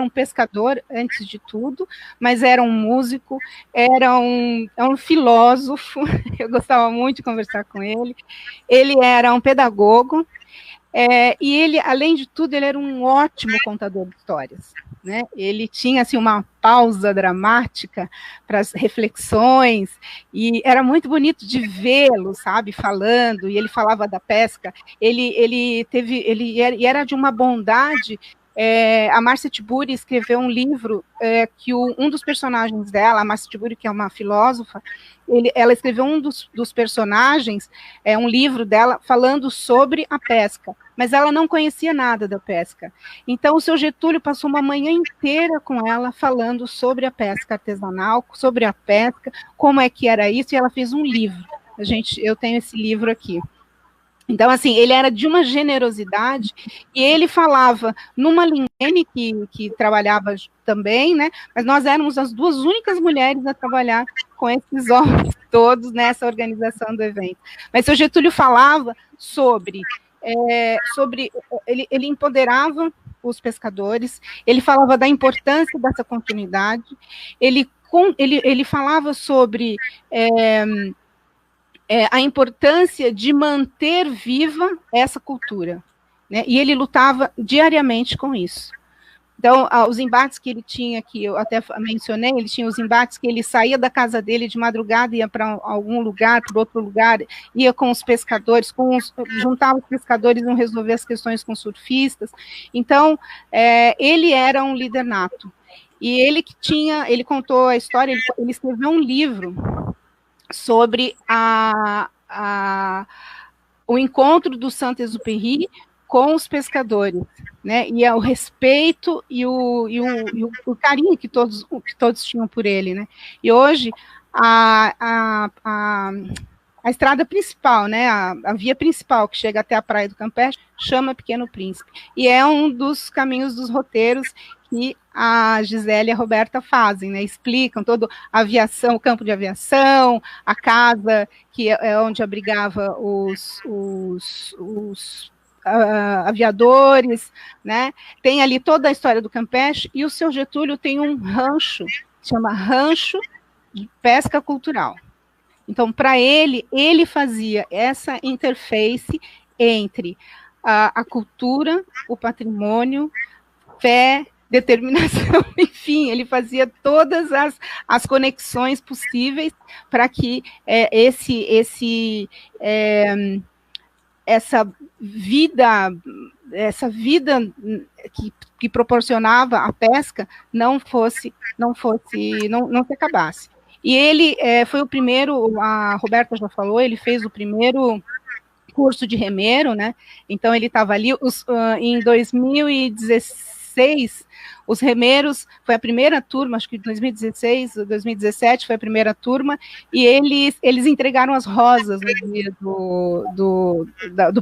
um pescador, antes de tudo, mas era um músico, era um filósofo, eu gostava muito de conversar com ele era um pedagogo, e ele, além de tudo, ele era um ótimo contador de histórias, né? Ele tinha assim uma pausa dramática para as reflexões, e era muito bonito de vê-lo, sabe, falando, e ele falava da pesca, ele era de uma bondade. A Márcia Tiburi escreveu um livro que um dos personagens dela, a Márcia Tiburi, que é uma filósofa, ela escreveu um dos personagens, um livro dela, falando sobre a pesca, mas ela não conhecia nada da pesca. Então, o seu Getúlio passou uma manhã inteira com ela, falando sobre a pesca artesanal, sobre a pesca, como é que era isso, e ela fez um livro. Eu tenho esse livro aqui. Então, assim, ele era de uma generosidade, e ele falava numa linguagem que trabalhava também, né? Mas nós éramos as duas únicas mulheres a trabalhar com esses homens todos nessa organização do evento. Mas o Getúlio falava sobre ele empoderava os pescadores, ele falava da importância dessa continuidade, ele falava sobre a importância de manter viva essa cultura, né? E ele lutava diariamente com isso. Então, os embates que ele tinha, que eu até mencionei, ele tinha os embates que ele saía da casa dele de madrugada, ia para algum lugar, para outro lugar, ia com os pescadores, juntava os pescadores, iam resolver as questões com surfistas. Então, ele era um líder nato. E ele contou a história, ele escreveu um livro sobre o encontro do Saint-Exupéry com os pescadores, né? E o respeito e o carinho que todos tinham por ele, né? E hoje a estrada principal, né? A via principal que chega até a Praia do Campeche chama Pequeno Príncipe, e é um dos caminhos dos roteiros que a Gisele e a Roberta fazem, né? Explicam toda a aviação, o campo de aviação, a casa que é onde abrigava os aviadores, né? Tem ali toda a história do Campeche, e o seu Getúlio tem um rancho, chama Rancho de Pesca Cultural. Então, para ele fazia essa interface entre a cultura, o patrimônio, fé, determinação, enfim, ele fazia todas as conexões possíveis para que essa vida que proporcionava a pesca não se acabasse. E ele foi o primeiro, a Roberta já falou, ele fez o primeiro curso de remeiro, né? Então ele estava ali, em 2016, os remeiros, foi a primeira turma, acho que 2016, 2017 foi a primeira turma, e eles entregaram as rosas no dia do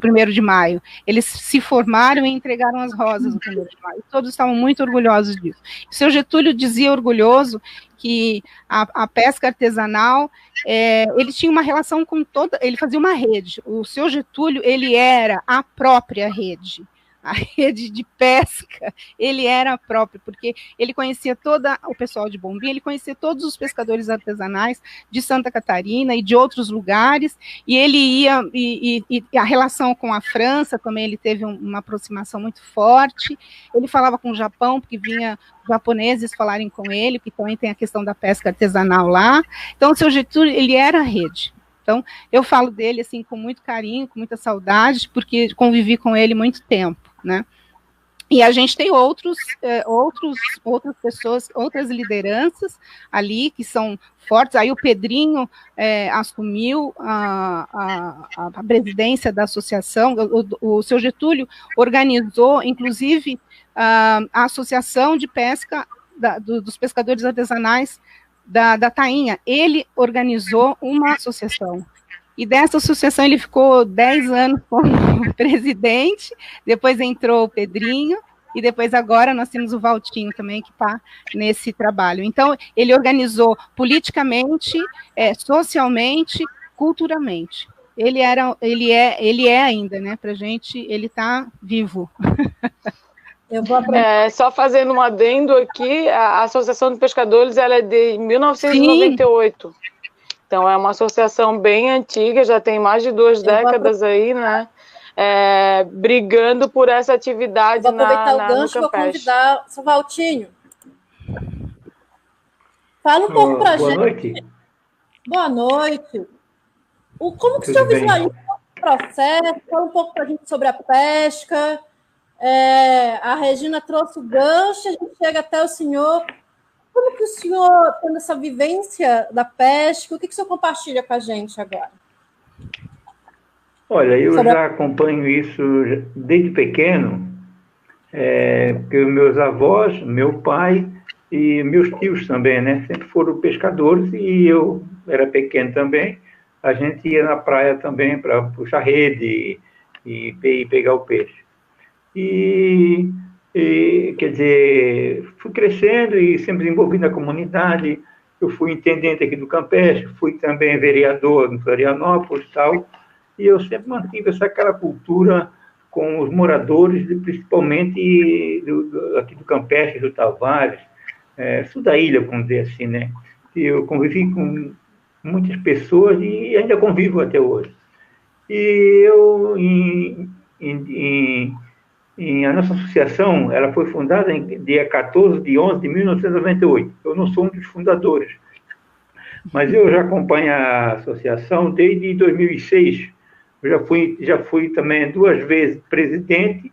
1º de maio. Eles se formaram e entregaram as rosas no 1º de maio. Todos estavam muito orgulhosos disso. O seu Getúlio dizia orgulhoso que a pesca artesanal, ele tinha uma relação com ele fazia uma rede. O seu Getúlio, ele era a própria rede. a rede de pesca, ele era próprio, porque ele conhecia todo o pessoal de Bombinha, ele conhecia todos os pescadores artesanais de Santa Catarina e de outros lugares, e ele ia, e a relação com a França também, ele teve uma aproximação muito forte, ele falava com o Japão, porque vinha japoneses falarem com ele, porque também tem a questão da pesca artesanal lá. Então, o seu Getúlio, ele era a rede. Então, eu falo dele assim com muito carinho, com muita saudade, porque convivi com ele muito tempo, né? E a gente tem outras pessoas, outras lideranças ali que são fortes. Aí o Pedrinho assumiu a presidência da associação. O seu Getúlio organizou, inclusive, a Associação de Pesca dos Pescadores Artesanais da Tainha. Ele organizou uma associação. E dessa associação ele ficou 10 anos como presidente, depois entrou o Pedrinho, e depois agora nós temos o Valtinho também, que está nesse trabalho. Então, ele organizou politicamente, socialmente, culturalmente. Ele é ainda, né? Para a gente, ele está vivo. Só fazendo um adendo aqui, a Associação de Pescadores ela é de 1998. Sim. Então, é uma associação bem antiga, já tem mais de 2 décadas aí, né? Brigando por essa atividade no Campestre. Vou aproveitar o gancho e vou convidar o seu Valtinho. Fala um pouco para a gente. Boa noite. Boa noite. Como que o senhor visualiza o processo? Fala um pouco para a gente sobre a pesca. A Regina trouxe o gancho, a gente chega até o senhor. Como que o senhor, tendo essa vivência da pesca, o que o senhor compartilha com a gente agora? Olha, eu já acompanho isso desde pequeno, porque meus avós, meu pai e meus tios também, né, sempre foram pescadores, e eu era pequeno também, a gente ia na praia também para puxar rede e pegar o peixe. Quer dizer, fui crescendo e sempre envolvido na comunidade. Eu fui intendente aqui do Campestre, fui também vereador em Florianópolis e tal, e eu sempre mantive aquela cultura com os moradores, principalmente aqui do Campestre, do Tavares, sul da ilha, vamos dizer assim, né? E eu convivi com muitas pessoas e ainda convivo até hoje. E eu, a nossa associação, ela foi fundada em dia 14 de 11 de 1998. Eu não sou um dos fundadores, mas eu já acompanho a associação desde 2006. Eu já fui também 2 vezes presidente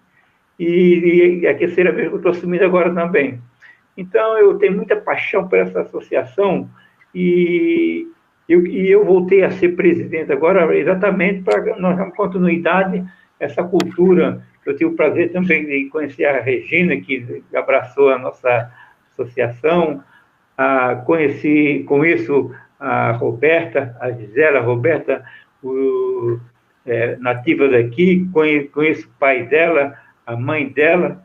e a terceira vez que eu estou assumindo agora também. Então, eu tenho muita paixão por essa associação e eu voltei a ser presidente agora exatamente para nós darmos continuidade a essa cultura. Eu tive o prazer também de conhecer a Regina, que abraçou a nossa associação. Conheço a Roberta, a Gisela Roberta, nativa daqui. Conheço o pai dela, a mãe dela.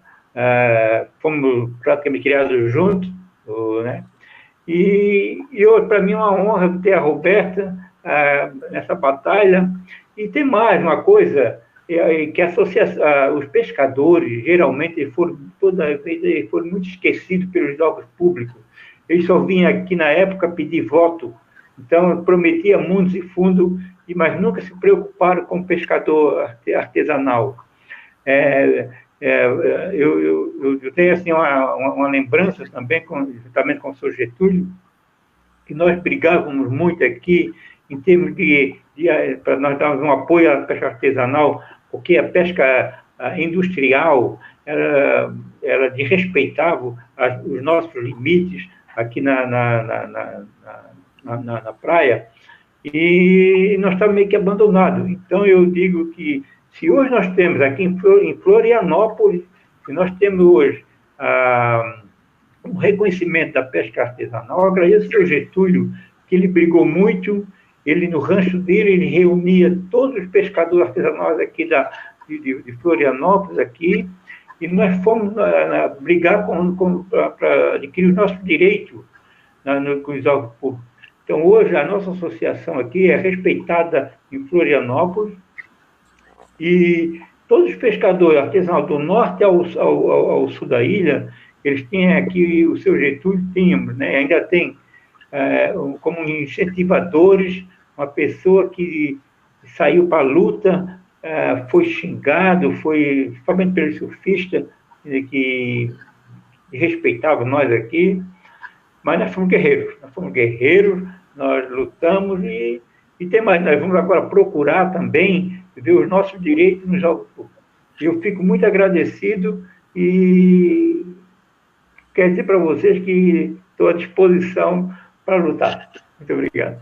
Fomos praticamente criados juntos, né? E para mim é uma honra ter a Roberta nessa batalha. E tem mais uma coisa, que os pescadores, geralmente, foram muito esquecidos pelos órgãos públicos. Eles só vinham aqui, na época, pedir voto. Então, prometia mundos e fundos, mas nunca se preocuparam com o pescador artesanal. Eu tenho assim, uma lembrança também, juntamente com o senhor Getúlio, que nós brigávamos muito aqui, em termos para nós darmos um apoio à pesca artesanal, porque a pesca industrial, ela desrespeitava os nossos limites aqui na praia, e nós estávamos meio que abandonados. Então, eu digo que, se hoje nós temos aqui em Florianópolis, se nós temos hoje um reconhecimento da pesca artesanal, eu agradeço ao seu Getúlio, que ele brigou muito. Ele, no rancho dele, ele reunia todos os pescadores artesanais aqui de Florianópolis, aqui, e nós fomos brigar para adquirir os nossos direitos com os órgãos públicos. Então, hoje, a nossa associação aqui é respeitada em Florianópolis, e todos os pescadores artesanais do norte ao sul da ilha, eles têm aqui, o seu Getúlio tínhamos, né? Ainda tem como incentivadores uma pessoa que saiu para a luta, foi xingado, principalmente pelos surfistas, que respeitavam nós aqui, mas nós fomos guerreiros, nós lutamos e tem mais, nós vamos agora procurar também ver os nossos direitos nos Jogos Públicos. Eu fico muito agradecido e quero dizer para vocês que estou à disposição para lutar. Muito obrigado.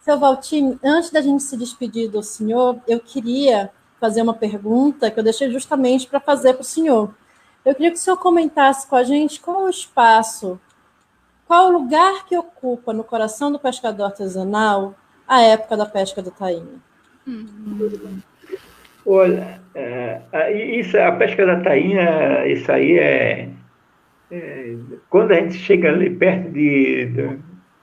Seu Valtinho, antes da gente se despedir do senhor, eu queria fazer uma pergunta que eu deixei justamente para fazer para o senhor. Eu queria que o senhor comentasse com a gente qual o espaço, qual o lugar que ocupa no coração do pescador artesanal a época da pesca do tainha. Olha, a pesca da tainha, isso aí quando a gente chega ali perto de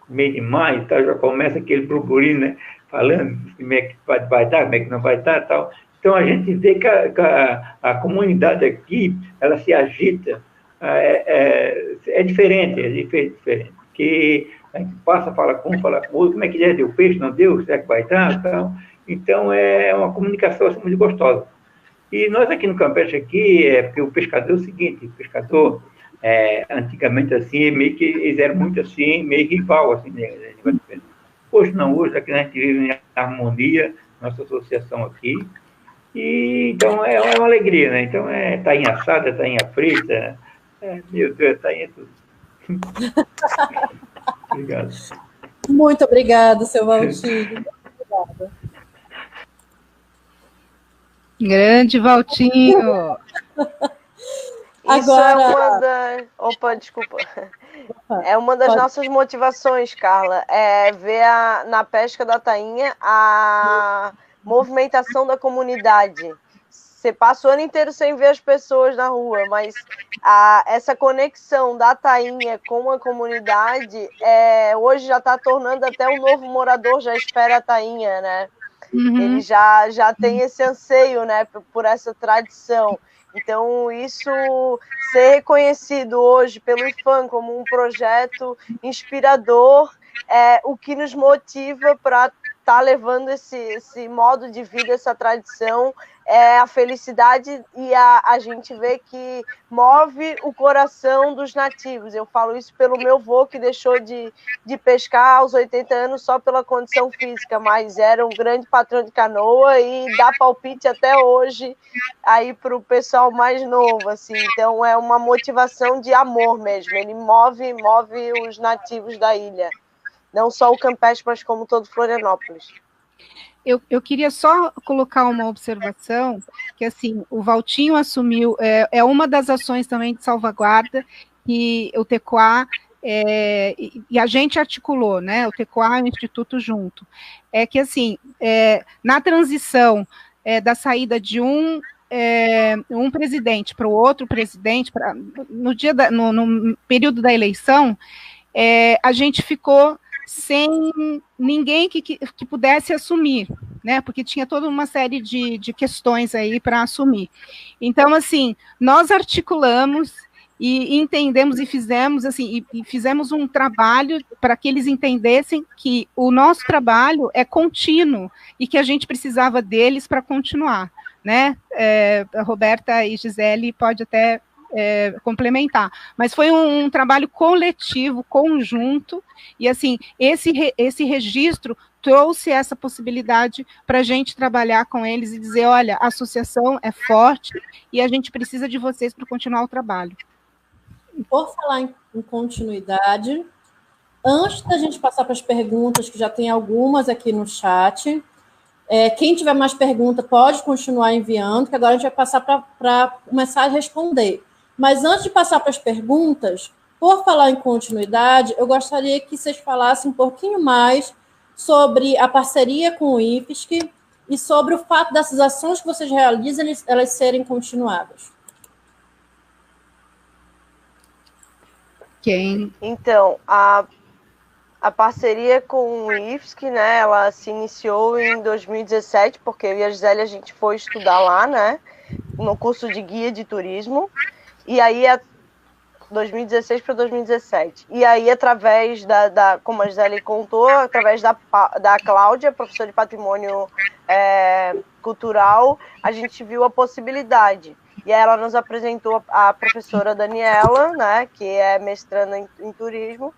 meio de maio, tá, já começa aquele burburinho, né, falando como é que vai dar, como é que não vai dar, tal. Então a gente vê que a comunidade aqui, ela se agita, é diferente, porque a gente passa, fala com um, fala com o outro, como é que já deu peixe, não deu, será que vai dar, tal. Então é uma comunicação assim, muito gostosa. E nós aqui no Campeche, porque o pescador é o seguinte, o pescador, antigamente assim, meio que eles eram muito assim, meio rival, assim, né? Hoje não, hoje aqui a gente vive em harmonia, nossa associação aqui, e então é uma alegria, né? Então tainha assada, tainha frita, meu Deus, tainha tudo. Obrigado. Muito obrigada, seu Valtinho. Muito obrigada. Grande Valtinho. Isso Agora... é uma das... Opa, desculpa. É uma das nossas motivações, Carla, ver na pesca da tainha a movimentação da comunidade. Você passa o ano inteiro sem ver as pessoas na rua, mas essa conexão da tainha com a comunidade hoje já está tornando até o novo morador já espera a tainha, né? Uhum. Ele já tem esse anseio, né, por essa tradição. Então, isso ser reconhecido hoje pelo IFAM como um projeto inspirador é o que nos motiva para estar levando esse modo de vida, essa tradição, a felicidade, e a gente vê que move o coração dos nativos. Eu falo isso pelo meu avô, que deixou de pescar aos 80 anos só pela condição física, mas era um grande patrão de canoa e dá palpite até hoje aí para o pessoal mais novo, assim. Então é uma motivação de amor mesmo, ele move os nativos da ilha. Não só o Campeche, mas como todo Florianópolis. Eu queria só colocar uma observação, que assim, o Valtinho assumiu, uma das ações também de salvaguarda que o TECOA e a gente articulou, né, o TECOA e o Instituto junto, que assim, na transição da saída de um presidente para o outro presidente, no período da eleição, a gente ficou sem ninguém que pudesse assumir, né? Porque tinha toda uma série de questões aí para assumir. Então, assim, nós articulamos e entendemos e fizemos assim, e fizemos um trabalho para que eles entendessem que o nosso trabalho é contínuo e que a gente precisava deles para continuar, né? A Roberta e Gisele pode até complementar, mas foi um trabalho coletivo, conjunto, e assim, esse registro trouxe essa possibilidade para a gente trabalhar com eles e dizer, olha, a associação é forte e a gente precisa de vocês para continuar o trabalho. Por falar em continuidade, antes da gente passar para as perguntas, que já tem algumas aqui no chat, quem tiver mais pergunta pode continuar enviando, que agora a gente vai passar para começar a responder. Mas antes de passar para as perguntas, por falar em continuidade, eu gostaria que vocês falassem um pouquinho mais sobre a parceria com o IFSC e sobre o fato dessas ações que vocês realizam, elas serem continuadas. Quem? Então, a parceria com o IFSC, né, ela se iniciou em 2017, porque eu e a Gisele, a gente foi estudar lá, né? no curso de guia de turismo, e aí 2016 para 2017. E aí, através como a Gisele contou, através da Cláudia, professora de patrimônio cultural, a gente viu a possibilidade. E aí ela nos apresentou a professora Daniela, né, que é mestranda em turismo,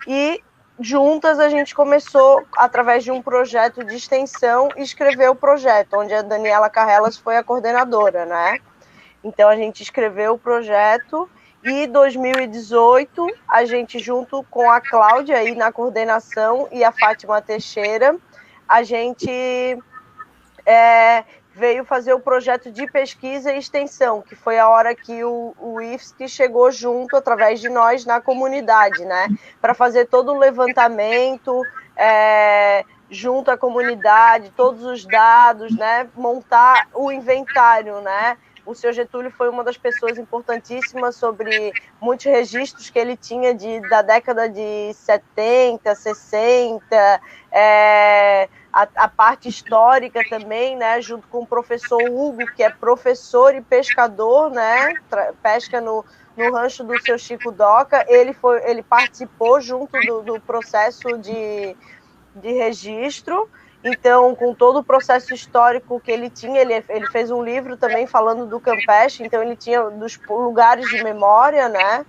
e juntas a gente começou, através de um projeto de extensão, escrever o projeto, onde a Daniela Carrelas foi a coordenadora, né? Então a gente escreveu o projeto. E 2018, a gente, junto com a Cláudia aí na coordenação e a Fátima Teixeira, a gente veio fazer o projeto de pesquisa e extensão, que foi a hora que o IFSC chegou junto, através de nós, na comunidade, né? Para fazer todo o levantamento, junto à comunidade, todos os dados, né? Montar o inventário, né? O seu Getúlio foi uma das pessoas importantíssimas sobre muitos registros que ele tinha da década de 70, 60, a parte histórica também, né, junto com o professor Hugo, que é professor e pescador, né, pesca no rancho do seu Chico Doca. Ele participou junto do processo de registro. Então, com todo o processo histórico que ele tinha, ele fez um livro também falando do Campeche, então ele tinha dos lugares de memória, né?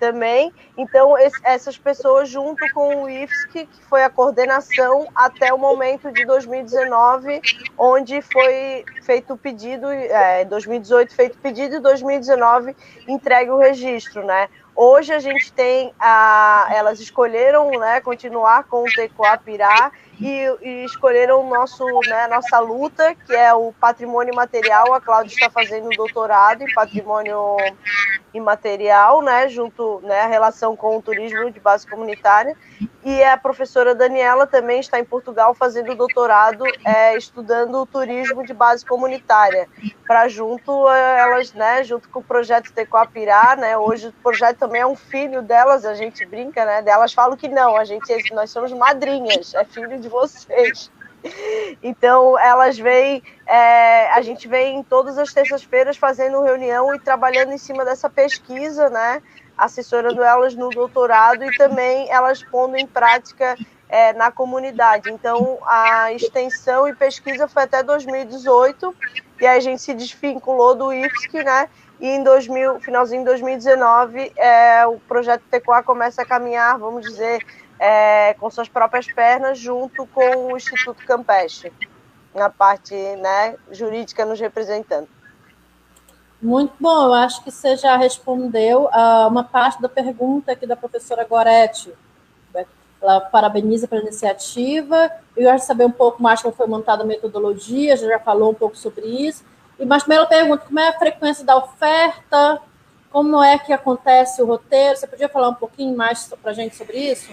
Também. Então, essas pessoas, junto com o IFSC, que foi a coordenação até o momento de 2019, onde foi feito o pedido, 2018 feito o pedido e 2019 entregue o registro, né? Hoje a gente tem elas escolheram, né, continuar com o Tecoapirá e escolheram nossa luta, que é o patrimônio imaterial. A Cláudia está fazendo doutorado em patrimônio imaterial, né, junto, né, a relação com o turismo de base comunitária. E a professora Daniela também está em Portugal fazendo doutorado, estudando o turismo de base comunitária, para junto elas, né, junto com o projeto Tecoapirá, né, hoje o projeto também é um filho delas, a gente brinca, né, delas falam que não, nós somos madrinhas, é filho de vocês. Então, elas vêm, a gente vem todas as terças-feiras fazendo reunião e trabalhando em cima dessa pesquisa, né, assessorando elas no doutorado e também elas pondo em prática na comunidade. Então, a extensão e pesquisa foi até 2018, e aí a gente se desvinculou do IFSC, né, e finalzinho de 2019, o projeto Tecoa começa a caminhar, vamos dizer, com suas próprias pernas, junto com o Instituto Campeche, na parte, né, jurídica, nos representando. Muito bom, eu acho que você já respondeu a uma parte da pergunta aqui da professora Gorete. Ela parabeniza pela iniciativa. Eu gosto de saber um pouco mais como foi montada a metodologia, já falou um pouco sobre isso. Mas também ela pergunta como é a frequência da oferta, como é que acontece o roteiro. Você podia falar um pouquinho mais para a gente sobre isso?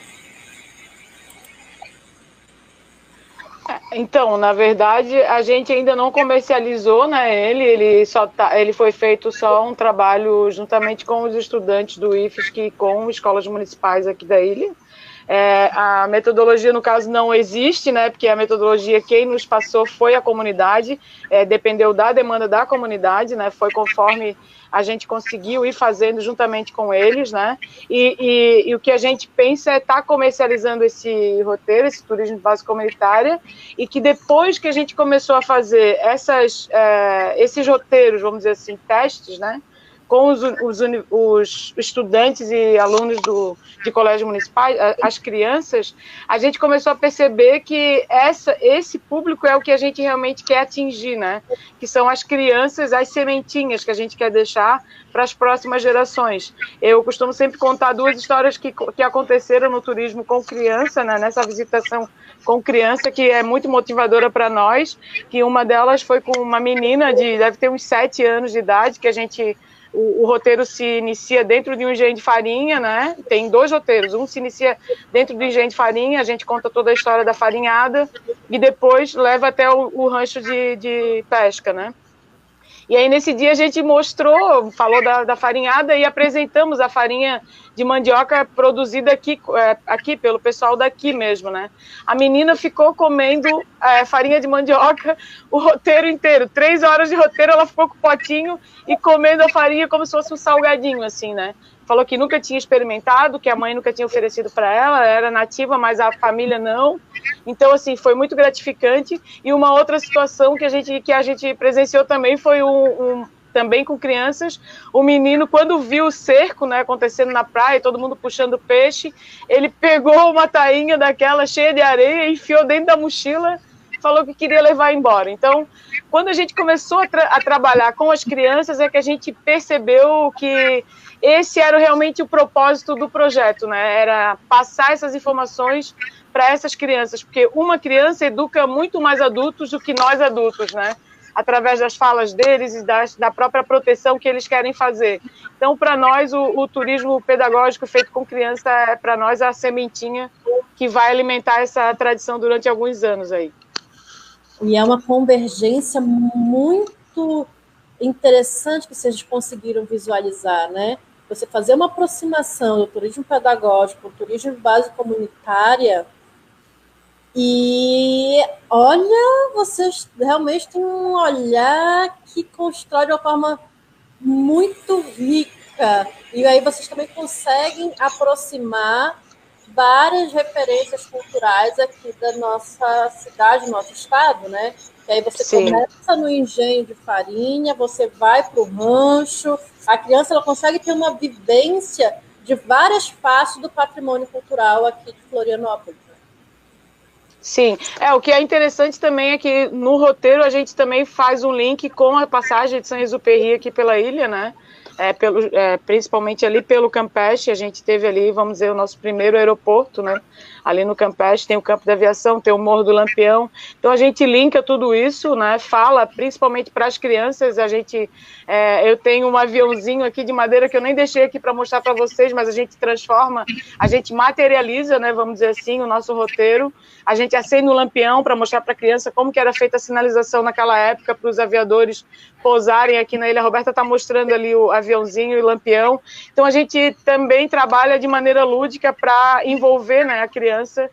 Então, na verdade, a gente ainda não comercializou, né, ele foi feito só um trabalho juntamente com os estudantes do IFSC e com escolas municipais aqui da ilha. A metodologia, no caso, não existe, né, porque a metodologia quem nos passou foi a comunidade, dependeu da demanda da comunidade, né, foi conforme a gente conseguiu ir fazendo juntamente com eles, né, e o que a gente pensa é estar comercializando esse roteiro, esse turismo de base comunitária, e que depois que a gente começou a fazer esses roteiros, vamos dizer assim, testes, né, com os estudantes e alunos de colégios municipais, as crianças, a gente começou a perceber que esse público é o que a gente realmente quer atingir, né? Que são as crianças, as sementinhas que a gente quer deixar para as próximas gerações. Eu costumo sempre contar duas histórias que aconteceram no turismo com criança, né? Nessa visitação com criança, que é muito motivadora para nós, que uma delas foi com uma menina deve ter uns 7 anos de idade, que o roteiro se inicia dentro de um engenho de farinha, né? Tem 2 roteiros. Um se inicia dentro do engenho de farinha, a gente conta toda a história da farinhada, e depois leva até o rancho de pesca, né? E aí, nesse dia, a gente mostrou, falou da farinhada e apresentamos a farinha de mandioca produzida aqui pelo pessoal daqui mesmo, né? A menina ficou comendo farinha de mandioca o roteiro inteiro. 3 horas de roteiro, ela ficou com o potinho e comendo a farinha como se fosse um salgadinho, assim, né? Falou que nunca tinha experimentado, que a mãe nunca tinha oferecido para ela, era nativa, mas a família não. Então, assim, foi muito gratificante. E uma outra situação que a gente presenciou também foi também com crianças, o menino, quando viu o cerco, né, acontecendo na praia, todo mundo puxando peixe, ele pegou uma tainha daquela cheia de areia, enfiou dentro da mochila, falou que queria levar embora. Então, quando a gente começou a trabalhar com as crianças, é que a gente percebeu que esse era realmente o propósito do projeto, né? Era passar essas informações para essas crianças, porque uma criança educa muito mais adultos do que nós adultos, né? Através das falas deles e da própria proteção que eles querem fazer. Então, para nós, o turismo pedagógico feito com criança é, para nós, a sementinha que vai alimentar essa tradição durante alguns anos aí. E é uma convergência muito interessante que vocês conseguiram visualizar, né? Você fazer uma aproximação do turismo pedagógico, do turismo de base comunitária, e olha, vocês realmente têm um olhar que constrói de uma forma muito rica, e aí vocês também conseguem aproximar várias referências culturais aqui da nossa cidade, do nosso estado, né? E aí você começa no engenho de farinha, você vai para o rancho, a criança ela consegue ter uma vivência de várias partes do patrimônio cultural aqui de Florianópolis. Sim, o que é interessante também é que no roteiro a gente também faz um link com a passagem de Saint-Exupéry aqui pela ilha, né? Principalmente ali pelo Campeche, a gente teve ali, vamos dizer, o nosso primeiro aeroporto, né? Ali no Campeche tem o campo de aviação, tem o Morro do Lampião, então a gente linka tudo isso, né? Fala principalmente para as crianças, eu tenho um aviãozinho aqui de madeira que eu nem deixei aqui para mostrar para vocês, mas a gente transforma, a gente materializa, né? Vamos dizer assim, o nosso roteiro, a gente acende o lampião para mostrar para a criança como que era feita a sinalização naquela época para os aviadores pousarem aqui na Ilha. A Roberta está mostrando ali o aviãozinho e o lampião. Então, a gente também trabalha de maneira lúdica para envolver, né, a criança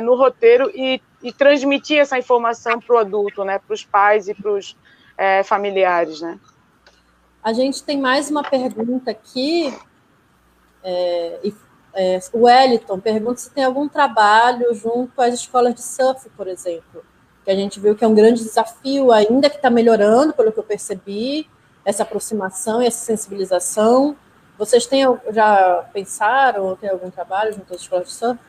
no roteiro e transmitir essa informação para o adulto, né, para os pais e para os familiares. Né? A gente tem mais uma pergunta aqui. O Wellington pergunta se tem algum trabalho junto às escolas de surf, por exemplo, que a gente viu que é um grande desafio, ainda que está melhorando, pelo que eu percebi, essa aproximação e essa sensibilização. Vocês já pensaram ou tem algum trabalho junto às escolas de surf?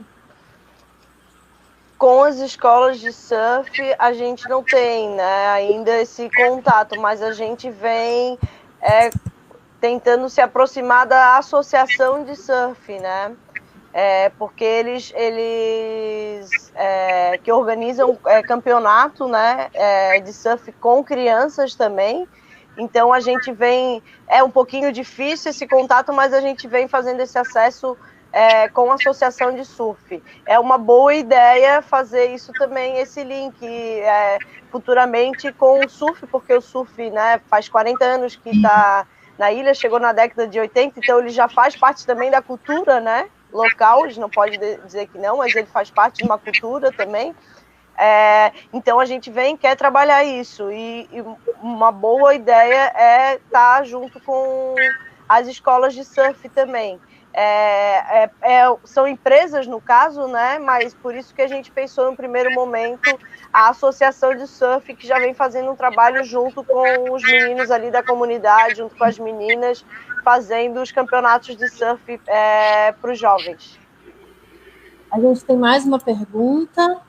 Com as escolas de surf, a gente não tem, né, ainda esse contato, mas a gente vem tentando se aproximar da associação de surf, né? Porque eles que organizam campeonato, né, de surf com crianças também. Então a gente vem, um pouquinho difícil esse contato, mas a gente vem fazendo esse acesso com a associação de surf. É uma boa ideia fazer isso também, esse link futuramente com o surf, porque o surf, né, faz 40 anos que está na ilha, chegou na década de 80, então ele já faz parte também da cultura, né, local, a gente não pode dizer que não, mas ele faz parte de uma cultura também. Então a gente quer trabalhar isso, e uma boa ideia é estar junto com as escolas de surf também. São empresas no caso, né? Mas por isso que a gente pensou no primeiro momento a associação de surf, que já vem fazendo um trabalho junto com os meninos ali da comunidade, junto com as meninas, fazendo os campeonatos de surf para os jovens. A gente tem mais uma pergunta.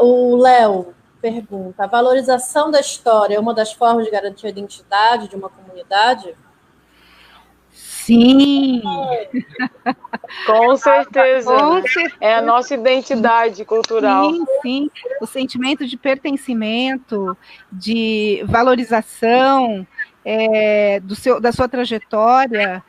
O Léo pergunta: a valorização da história é uma das formas de garantir a identidade de uma comunidade? Sim! Com certeza. É a nossa identidade cultural. Sim, sim. O sentimento de pertencimento, de valorização da sua trajetória,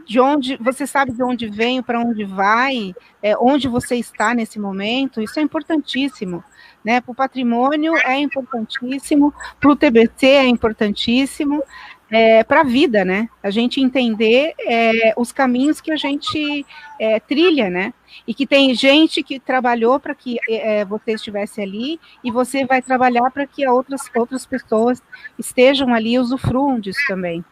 de onde você sabe de onde vem, para onde vai, onde você está nesse momento, isso é importantíssimo, né? Para o patrimônio é importantíssimo, para o TBC é importantíssimo, para a vida, né? A gente entender os caminhos que a gente trilha, né? E que tem gente que trabalhou para que você estivesse ali, e você vai trabalhar para que outras pessoas estejam ali e usufruam disso também.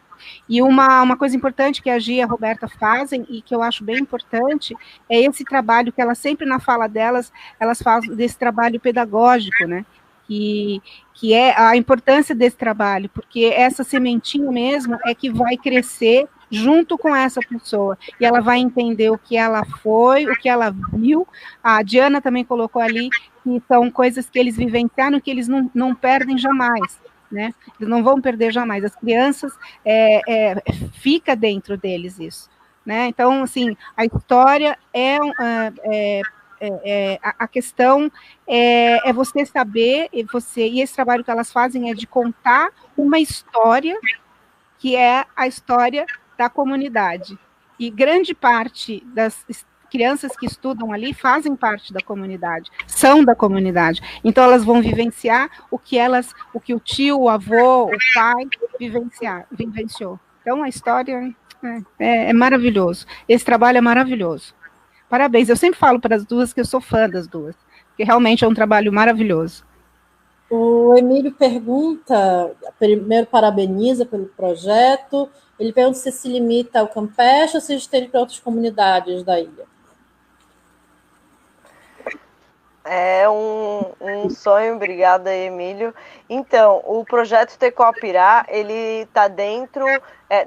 E uma coisa importante que a Gia e a Roberta fazem, e que eu acho bem importante, é esse trabalho que elas sempre, na fala delas, elas falam desse trabalho pedagógico, né? Que é a importância desse trabalho, porque essa sementinha mesmo é que vai crescer junto com essa pessoa, e ela vai entender o que ela foi, o que ela viu. A Diana também colocou ali que são coisas que eles vivenciaram, que eles não perdem jamais, né? Eles não vão perder jamais. As crianças, fica dentro deles isso, né? Então, assim, a história a questão é você saber, e esse trabalho que elas fazem é de contar uma história que é a história da comunidade. E grande parte das crianças que estudam ali fazem parte da comunidade, são da comunidade. Então elas vão vivenciar o que o tio, o avô, o pai vivenciou. Então a história é maravilhoso. Esse trabalho é maravilhoso. Parabéns. Eu sempre falo para as duas que eu sou fã das duas, porque realmente é um trabalho maravilhoso. O Emílio pergunta, primeiro parabeniza pelo projeto, ele pergunta se limita ao Campeche ou se estende para outras comunidades da ilha. É um sonho, obrigada, Emílio. Então, o projeto Tecoapirá, ele está dentro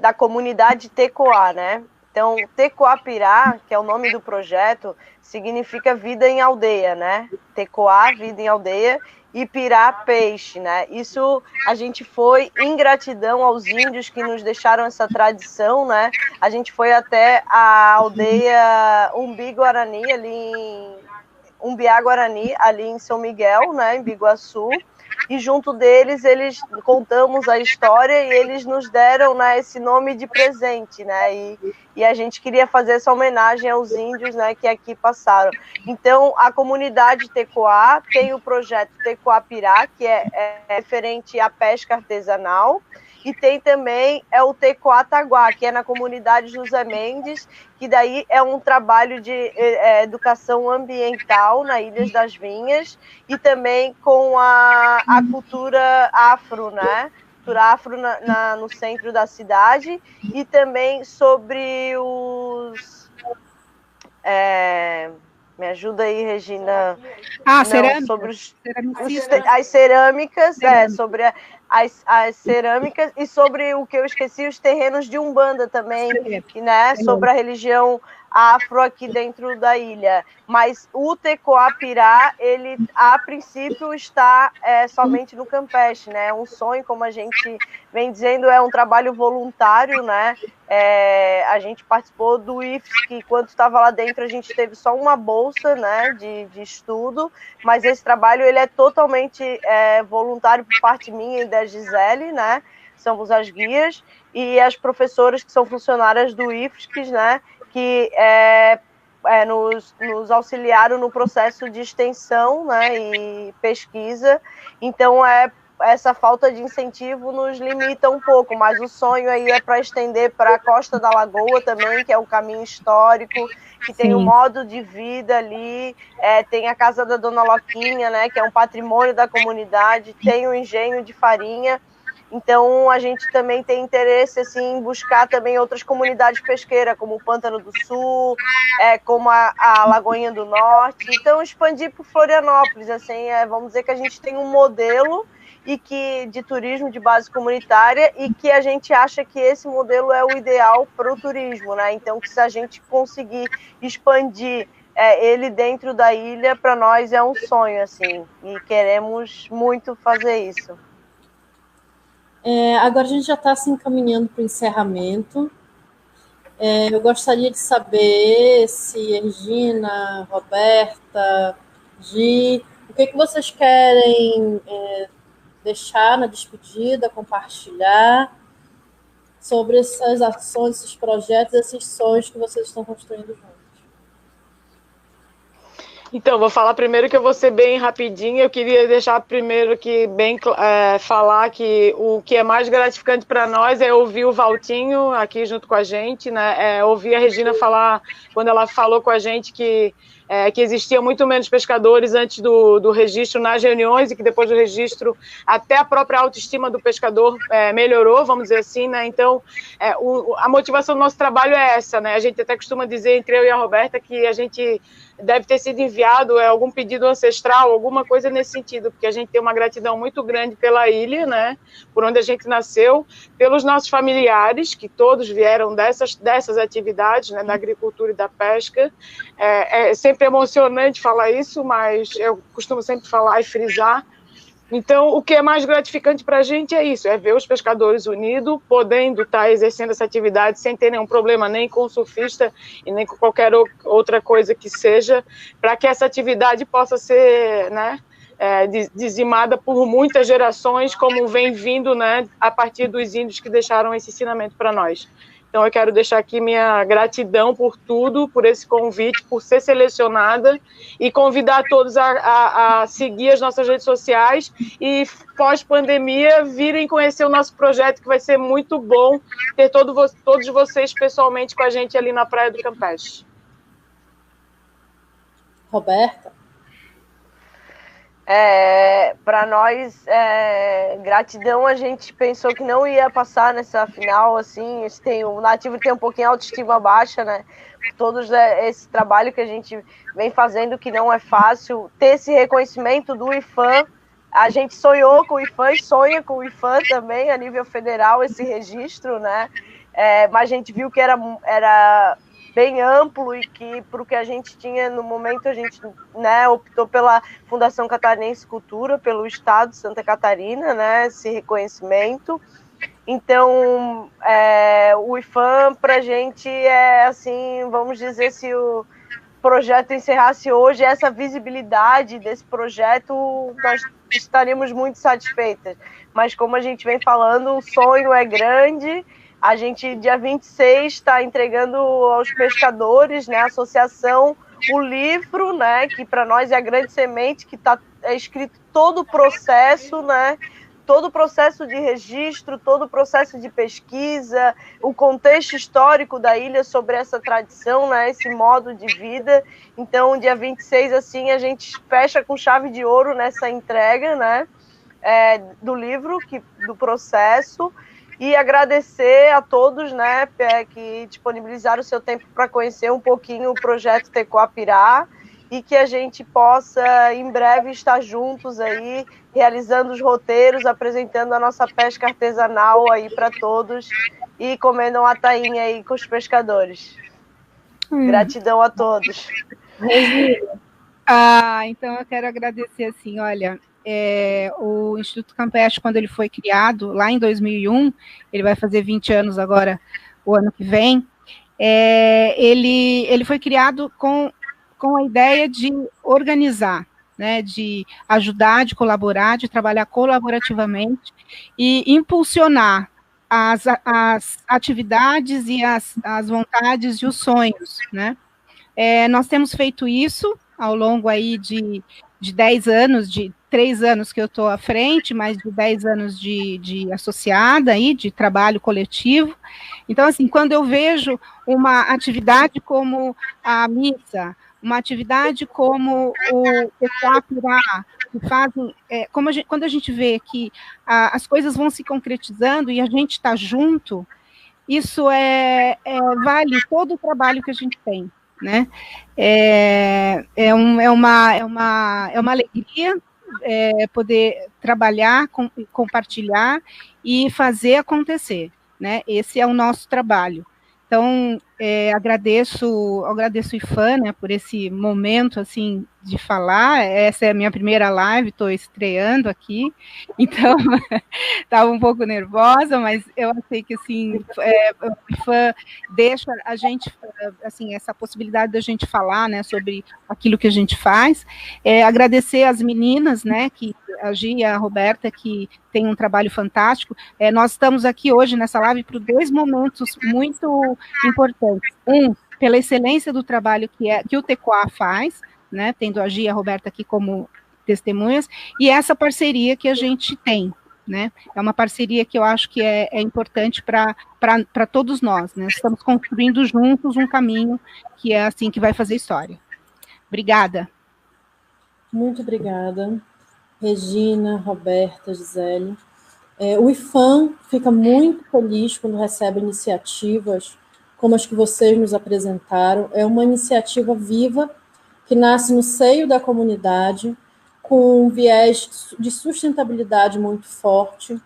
da comunidade Tecoá, né? Então, Tecoapirá, que é o nome do projeto, significa vida em aldeia, né? Tecoá, vida em aldeia, e pirá, peixe, né? Isso a gente foi em gratidão aos índios que nos deixaram essa tradição, né? A gente foi até a aldeia Umbi-Guarani, ali em Umbiá-Guarani, ali em São Miguel, né, em Biguaçu, e junto deles, eles contamos a história e eles nos deram, né, esse nome de presente, né, e a gente queria fazer essa homenagem aos índios, né, que aqui passaram. Então, a comunidade Tecoá tem o projeto Tecoapirá, que é referente à pesca artesanal, e tem também o Tecoataguá, que é na comunidade José Mendes, que daí é um trabalho de educação ambiental na Ilhas das Vinhas, e também com a cultura afro, né? Cultura afro no centro da cidade, e também sobre os... me ajuda aí, Regina. Cerâmica. Sobre as cerâmicas, sobre as cerâmicas, e sobre o que eu esqueci, os terrenos de Umbanda também, né, sobre a religião afro aqui dentro da ilha. Mas o Tecoapirá, ele a princípio está somente no Campeche, né? É um sonho, como a gente vem dizendo, é um trabalho voluntário, né? A gente participou do IFES, que quando estava lá dentro a gente teve só uma bolsa, né, de estudo, mas esse trabalho ele é totalmente voluntário por parte minha e da Gisele, né? Somos as guias, e as professoras que são funcionárias do IFES, né, que nos auxiliaram no processo de extensão, né, e pesquisa. Então, essa falta de incentivo nos limita um pouco, mas o sonho aí é para estender para a Costa da Lagoa também, que é um caminho histórico, que tem um modo de vida ali, tem a Casa da Dona Loquinha, né, que é um patrimônio da comunidade, tem o engenho de farinha. Então, a gente também tem interesse assim, em buscar também outras comunidades pesqueiras, como o Pântano do Sul, como a Lagoinha do Norte. Então, expandir para Florianópolis. Assim, vamos dizer que a gente tem um modelo de turismo de base comunitária, e que a gente acha que esse modelo é o ideal para o turismo, né? Então, que se a gente conseguir expandir ele dentro da ilha, para nós é um sonho, assim, e queremos muito fazer isso. Agora a gente já está se encaminhando para o encerramento. Eu gostaria de saber se Regina, Roberta, Gi, o que vocês querem deixar na despedida, compartilhar. sobre essas ações, esses projetos, esses sonhos que vocês estão construindo juntos. Então, vou falar primeiro que eu vou ser bem rapidinho. Eu queria deixar primeiro que falar que o que é mais gratificante para nós é ouvir o Valtinho aqui junto com a gente, né? Ouvir a Regina falar, quando ela falou com a gente que existia muito menos pescadores antes do registro nas reuniões e que depois do registro até a própria autoestima do pescador melhorou, vamos dizer assim, né? Então, a motivação do nosso trabalho é essa, né? A gente até costuma dizer, entre eu e a Roberta, que a gente deve ter sido enviado algum pedido ancestral, alguma coisa nesse sentido, porque a gente tem uma gratidão muito grande pela ilha, né, por onde a gente nasceu, pelos nossos familiares, que todos vieram dessas atividades, né, da agricultura e da pesca. É sempre emocionante falar isso, mas eu costumo sempre falar e frisar. Então, o que é mais gratificante para a gente é isso, é ver os pescadores unidos, podendo estar exercendo essa atividade sem ter nenhum problema nem com o surfista e nem com qualquer outra coisa que seja, para que essa atividade possa ser, né, dizimada por muitas gerações, como vem vindo, né, a partir dos índios que deixaram esse ensinamento para nós. Então, eu quero deixar aqui minha gratidão por tudo, por esse convite, por ser selecionada e convidar todos a seguir as nossas redes sociais e, pós-pandemia, virem conhecer o nosso projeto, que vai ser muito bom ter todos vocês pessoalmente com a gente ali na Praia do Campeche. Roberta? Para nós, gratidão, a gente pensou que não ia passar nessa final, assim, o Nativo tem um pouquinho autoestima baixa, né, todos esse trabalho que a gente vem fazendo, que não é fácil, ter esse reconhecimento do IPHAN, a gente sonhou com o IPHAN e sonha com o IPHAN também, a nível federal, esse registro, né, mas a gente viu que era bem amplo e que, para o que a gente tinha no momento, a gente, né, optou pela Fundação Catarinense Cultura, pelo Estado de Santa Catarina, né, esse reconhecimento. Então, o IPHAN, para a gente, assim, vamos dizer, se o projeto encerrasse hoje, essa visibilidade desse projeto, nós estaríamos muito satisfeitas. Mas, como a gente vem falando, o sonho é grande. A gente, dia 26, está entregando aos pescadores, né, a associação, o livro, né, que para nós é a grande semente, que é escrito todo o processo, né, todo o processo de registro, todo o processo de pesquisa, o contexto histórico da ilha sobre essa tradição, né, esse modo de vida. Então, dia 26, assim, a gente fecha com chave de ouro nessa entrega, né, do livro, do processo. E agradecer a todos, né, que disponibilizaram o seu tempo para conhecer um pouquinho o projeto Tecoapirá e que a gente possa, em breve, estar juntos aí, realizando os roteiros, apresentando a nossa pesca artesanal aí para todos e comendo uma tainha aí com os pescadores. Gratidão a todos. Então eu quero agradecer, assim, olha... o Instituto Campeche, quando ele foi criado, lá em 2001, ele vai fazer 20 anos agora, o ano que vem, ele foi criado com a ideia de organizar, né, de ajudar, de colaborar, de trabalhar colaborativamente e impulsionar as atividades e as vontades e os sonhos, né? Nós temos feito isso ao longo aí de 10 anos, de 3 anos que eu estou à frente, mais de 10 anos de associada aí, de trabalho coletivo. Então, assim, quando eu vejo uma atividade como a missa, uma atividade como o Tecoapirá, que fazem, quando a gente vê que as coisas vão se concretizando e a gente está junto, isso vale todo o trabalho que a gente tem, né? É uma alegria poder trabalhar, compartilhar e fazer acontecer, né? Esse é o nosso trabalho. Então, agradeço o IPHAN, né, por esse momento, assim, de falar. Essa é a minha primeira live, estou estreando aqui, então, estava um pouco nervosa, mas eu achei que, assim, o IPHAN deixa a gente, assim, essa possibilidade da gente falar, né, sobre aquilo que a gente faz. Agradecer às meninas, né, que a Gi e a Roberta, que tem um trabalho fantástico. Nós estamos aqui hoje nessa live por 2 momentos muito importantes. Um, pela excelência do trabalho que o TECOA faz, né, tendo a Gi e a Roberta aqui como testemunhas, e essa parceria que a gente tem, né? É uma parceria que eu acho que é importante para todos nós, né? Estamos construindo juntos um caminho que é assim que vai fazer história. Obrigada. Muito obrigada, Regina, Roberta, Gisele. O IFAM fica muito feliz quando recebe iniciativas como as que vocês nos apresentaram. É uma iniciativa viva que nasce no seio da comunidade, com um viés de sustentabilidade muito forte,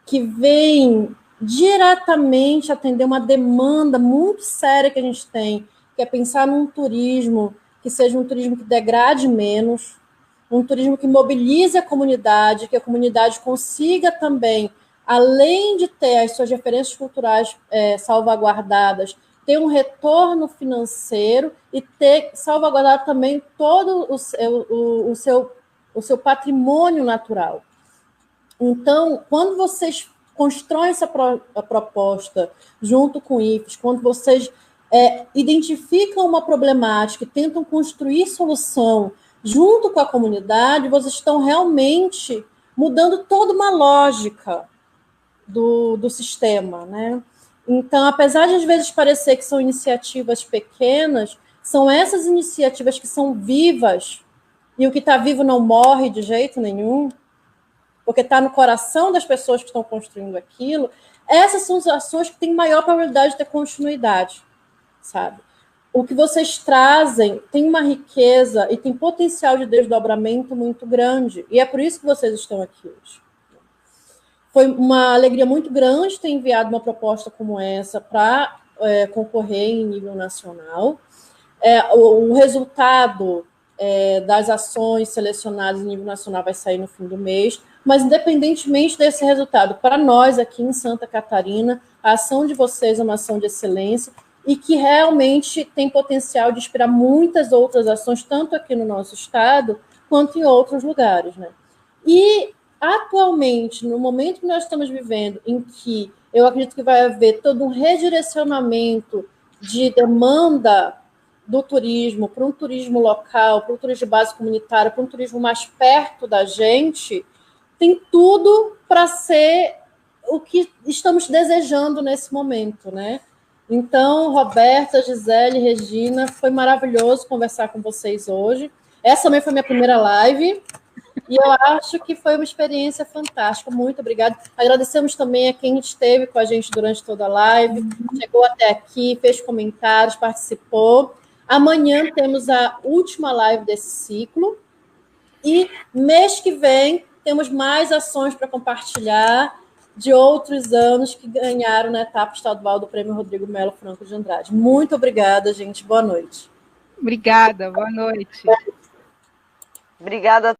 que vem diretamente atender uma demanda muito séria que a gente tem, que é pensar num turismo que seja um turismo que degrade menos, um turismo que mobilize a comunidade, que a comunidade consiga também, além de ter as suas referências culturais salvaguardadas, ter um retorno financeiro e ter salvaguardado também todo o seu patrimônio natural. Então, quando vocês constroem essa proposta junto com o IFES, quando vocês identificam uma problemática e tentam construir solução junto com a comunidade, vocês estão realmente mudando toda uma lógica do sistema, né? Então, apesar de às vezes parecer que são iniciativas pequenas, são essas iniciativas que são vivas, e o que está vivo não morre de jeito nenhum, porque está no coração das pessoas que estão construindo aquilo. Essas são as ações que têm maior probabilidade de ter continuidade, sabe? O que vocês trazem tem uma riqueza e tem potencial de desdobramento muito grande, e é por isso que vocês estão aqui hoje. Foi uma alegria muito grande ter enviado uma proposta como essa para concorrer em nível nacional. O resultado das ações selecionadas em nível nacional vai sair no fim do mês, mas independentemente desse resultado, para nós aqui em Santa Catarina, a ação de vocês é uma ação de excelência e que realmente tem potencial de inspirar muitas outras ações, tanto aqui no nosso estado, quanto em outros lugares, né? E, atualmente, no momento que nós estamos vivendo, em que eu acredito que vai haver todo um redirecionamento de demanda do turismo para um turismo local, para um turismo de base comunitária, para um turismo mais perto da gente, tem tudo para ser o que estamos desejando nesse momento, né? Então, Roberta, Gisele, Regina, foi maravilhoso conversar com vocês hoje. Essa também foi minha primeira live e eu acho que foi uma experiência fantástica. Muito obrigada. Agradecemos também a quem esteve com a gente durante toda a live, chegou até aqui, fez comentários, participou. Amanhã temos a última live desse ciclo e mês que vem temos mais ações para compartilhar de outros anos que ganharam na etapa estadual do Prêmio Rodrigo Melo Franco de Andrade. Muito obrigada, gente. Boa noite. Obrigada, boa noite. Obrigada.